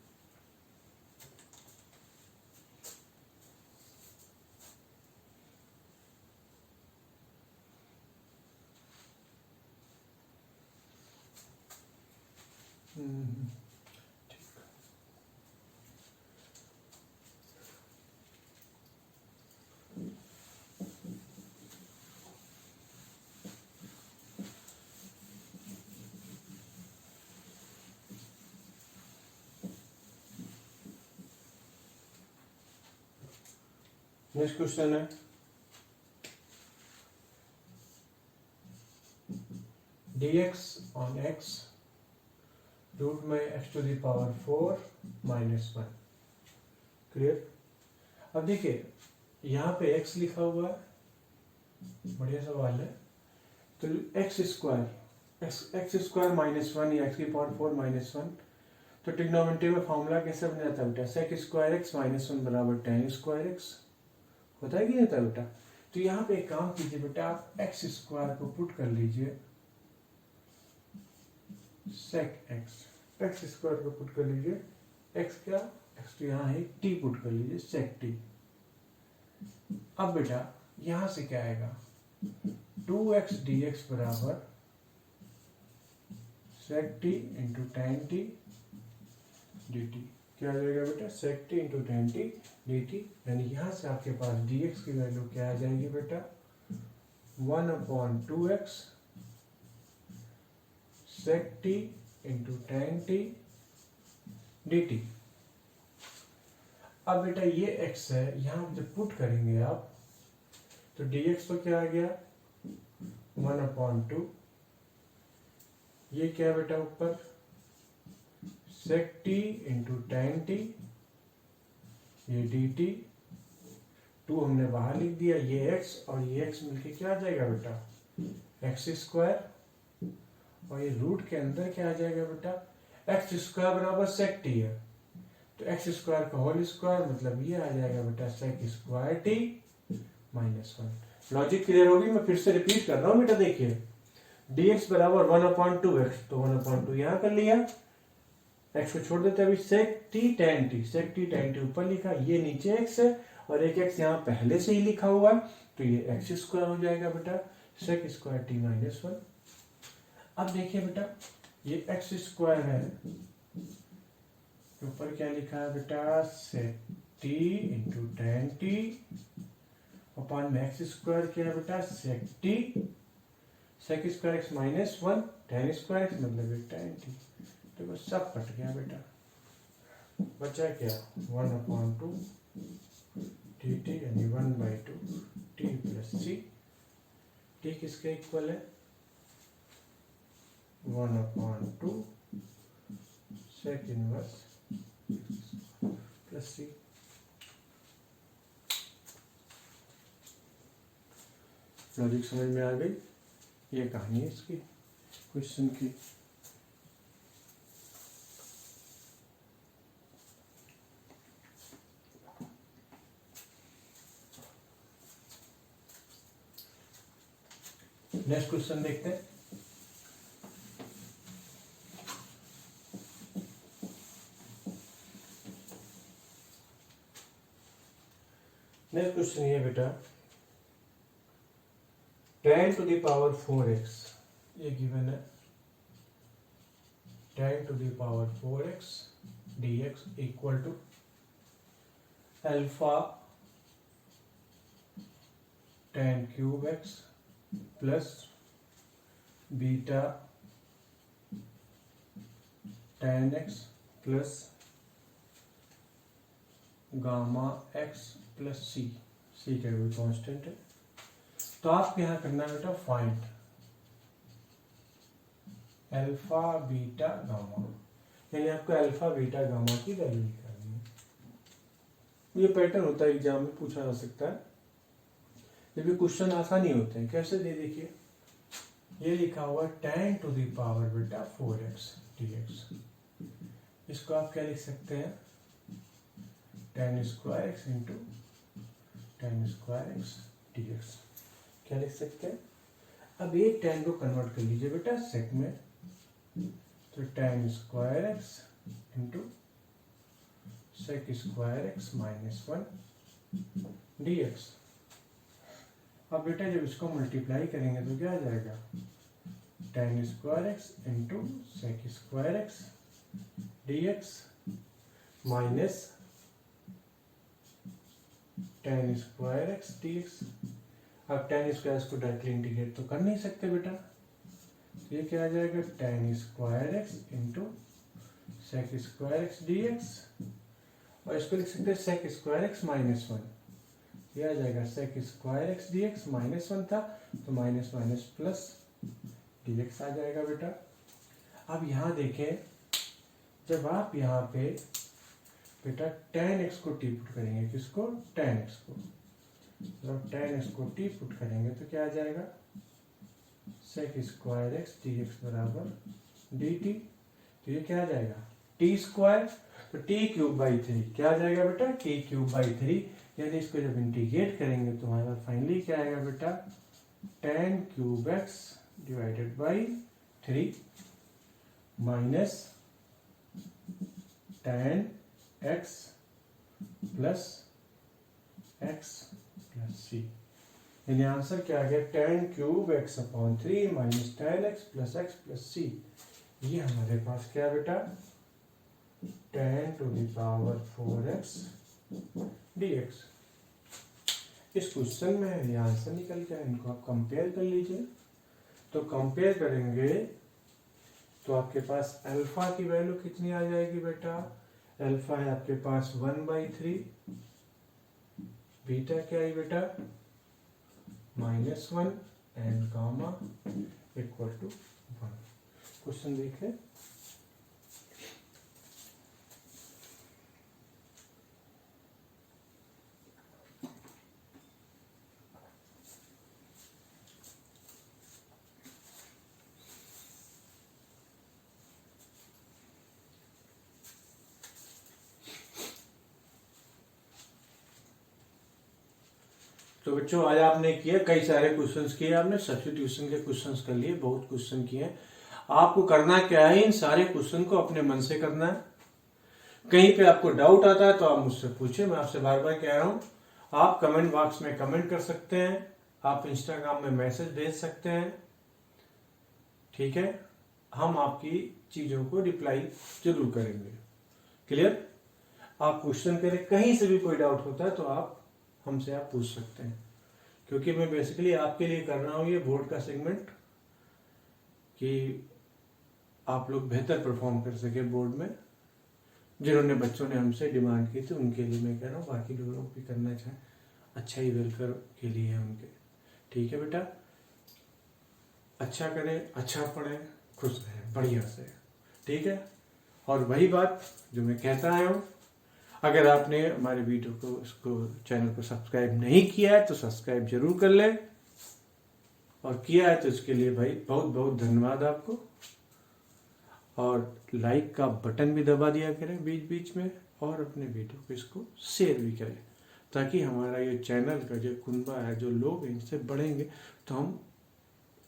नेक्स्ट क्वेश्चन है dx on x रूट में x to the power 4 -1। Clear. अब देखिए यहाँ पे x लिखा हुआ है, बढ़िया सवाल है। तो एक्स स्क्वायर -1 या x की पावर 4 -1, तो ट्रिग्नोमेट्री में फॉर्मूला कैसे बन जाता है बेटा, सेक स्क्वायर एक्स -1 बराबर tan स्क्वायर एक्स होता है कि नहीं होता बेटा। तो यहाँ पे एक काम कीजिए बेटा, आप एक्स स्क्वायर को पुट कर लीजिए सेक एक्स स्क्वायर को पुट कर लीजिए, एक्स क्या एक्स तो यहाँ है, टी पुट कर लीजिए सेक टी। अब बेटा यहाँ से क्या आएगा 2x dx बराबर sec t into tan t d t. क्या आ जाएगा बेटा sec t into tan t d t, यानी यहाँ से आपके पास dx की वैल्यू क्या आ जाएगी बेटा 1/2x sec t into tan t dt। अब बेटा ये x है, यहां जब पुट करेंगे आप तो dx तो क्या आ गया 1/2, ये क्या है बेटा ऊपर sec t into tan t, ये dt, 2 हमने बाहर लिख दिया, ये x और ये x मिलके क्या आ जाएगा बेटा एक्स स्क्वायर, और ये रूट के अंदर क्या आ जाएगा बेटा एक्स स्क्वायर बराबर सेक टी है, तो एक्स स्क्वायर का होल स्क्वायर मतलब ये आ जाएगा बेटा sec square t -1। Logic clear होगी? मैं फिर से रिपीट कर रहा हूं बेटा, देखिए dx बराबर 1/2x, तो 1/2 यहां कर लिया, x को छोड़ देते अभी सेक टी tan टी, सेक टी tan टी ऊपर लिखा, ये नीचे x है और एक x यहाँ पहले से ही लिखा हुआ है, तो ये एक्स स्क्वायर हो जाएगा बेटा सेक स्क्वायर टी -1। अब देखिए बेटा ये एक्स स्क्वायर है, ऊपर क्या लिखा है बेटा sec t into tan t upon में एक्स स्क्वायर क्या है बेटा sec t, sec square x -1, tan square x मतलब tan टी, तो बस सब कट गया बेटा, बचा क्या 1/2 dt यानी 1/2 t प्लस सी, t किसके इक्वल है 1/2 सेक इनवर्स प्लस सी। लॉजिक समझ में आ गई? ये कहानी है इसकी क्वेश्चन की। नेक्स्ट क्वेश्चन देखते हैं। नेक्स्ट क्वेश्चन ये बेटा tan to the power 4x, ये गिवन है tan to the power 4x dx equal to alpha tan cube x plus beta tan x plus gamma x plus C, C का कोई constant है। तो आप यहां करना बेटा फाइंड अल्फा बीटा गामा, यानी आपको अल्फा बीटा गामा की वैल्यू निकालनी है। ये पैटर्न होता है, एग्जाम में पूछा जा सकता है, ये भी क्वेश्चन आसान ही होते हैं। कैसे दे देखिए, ये लिखा हुआ tan टू द पावर बेटा 4x dx, इसको आप क्या लिख सकते हैं tan square x into tan square x dx, क्या लिख सकते हैं। अब एक tan को कन्वर्ट कर लीजिए बेटा सेक में, तो tan square x into sec square x -1 dx। अब बेटा जब इसको मल्टीप्लाई करेंगे तो क्या आ जाएगा tan square x into sec square x dx minus tan square x dx। अब tan स्क्वायर को डायरेक्टली इंटीग्रेट तो कर नहीं सकते बेटा, तो ये क्या आ जाएगा tan square x into sec square x dx, और इसको लिख सकते हैं सेक स्क्वायर x -1, ये आ जाएगा सेक स्क्वायर x dx -1 था तो माइनस माइनस प्लस dx आ जाएगा बेटा। अब यहाँ देखें, जब आप यहाँ पे बेटा tan x को टी पुट करेंगे, किसको tan x को, जब tan x को टी पुट करेंगे तो क्या आ जाएगा सेक स्क्वायर x dx बराबर dt, तो ये क्या आ जाएगा टी स्क्वायर, तो टी क्यूब बाई 3 क्या आ जाएगा बेटा टी क्यूब बाई 3, यानी इसको जब इंटीग्रेट करेंगे तो हमारे पास फाइनली क्या आएगा बेटा tan cube x divided by 3 minus tan x plus x plus c, यानी आंसर क्या आ गया tan cube x upon 3 minus tan x plus c. ये हमारे पास क्या बेटा tan to the power 4x dx। इस क्वेश्चन में ये आंसर निकल गया, इनको आप कंपेयर कर लीजिए। तो कंपेयर करेंगे तो आपके पास अल्फा की वैल्यू कितनी आ जाएगी बेटा? अल्फा है आपके पास 1/3, बीटा क्या है बेटा? -1 and gamma equal to 1। Question देखें। तो बच्चों आज आपने किया, कई सारे क्वेश्चंस किए आपने, सब्स्टिट्यूशन के क्वेश्चंस कर लिए, बहुत क्वेश्चन किए। आपको करना क्या है, इन सारे क्वेश्चन को अपने मन से करना है। कहीं पे आपको डाउट आता है तो आप मुझसे पूछे, मैं आपसे बार बार कह रहा हूं। आप कमेंट बॉक्स में कमेंट कर सकते हैं, आप इंस्टाग्राम में मैसेज भेज सकते हैं, ठीक है। हम आपकी चीजों को रिप्लाई जरूर करेंगे। क्लियर? आप क्वेश्चन करें, कहीं से भी कोई डाउट होता है तो आप हमसे आप पूछ सकते हैं, क्योंकि मैं बेसिकली आपके लिए कर रहा हूं ये बोर्ड का सेगमेंट, कि आप लोग बेहतर परफॉर्म कर सके बोर्ड में। जिन्होंने बच्चों ने हमसे डिमांड की थी उनके लिए मैं कह रहा हूँ, बाकी लोग भी करना चाहें, अच्छा ही वेलकर के लिए है उनके। ठीक है बेटा, अच्छा करें, अच्छा पढ़ें, खुश रहें बढ़िया से, ठीक है। और वही बात जो मैं कहता आया हूँ, अगर आपने हमारे वीडियो को, इसको चैनल को सब्सक्राइब नहीं किया है तो सब्सक्राइब जरूर कर लें, और किया है तो इसके लिए भाई बहुत बहुत धन्यवाद आपको। और लाइक का बटन भी दबा दिया करें बीच बीच में, और अपने वीडियो को इसको शेयर भी करें, ताकि हमारा ये चैनल का जो कुनबा है, जो लोग इनसे बढ़ेंगे तो हम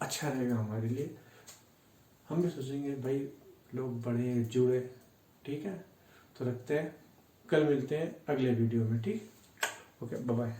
अच्छा रहेगा हमारे लिए। हम भी सोचेंगे भाई लोग बढ़े जुड़े, ठीक है। तो रखते हैं, कल मिलते हैं अगले वीडियो में, ठीक। Okay, bye bye.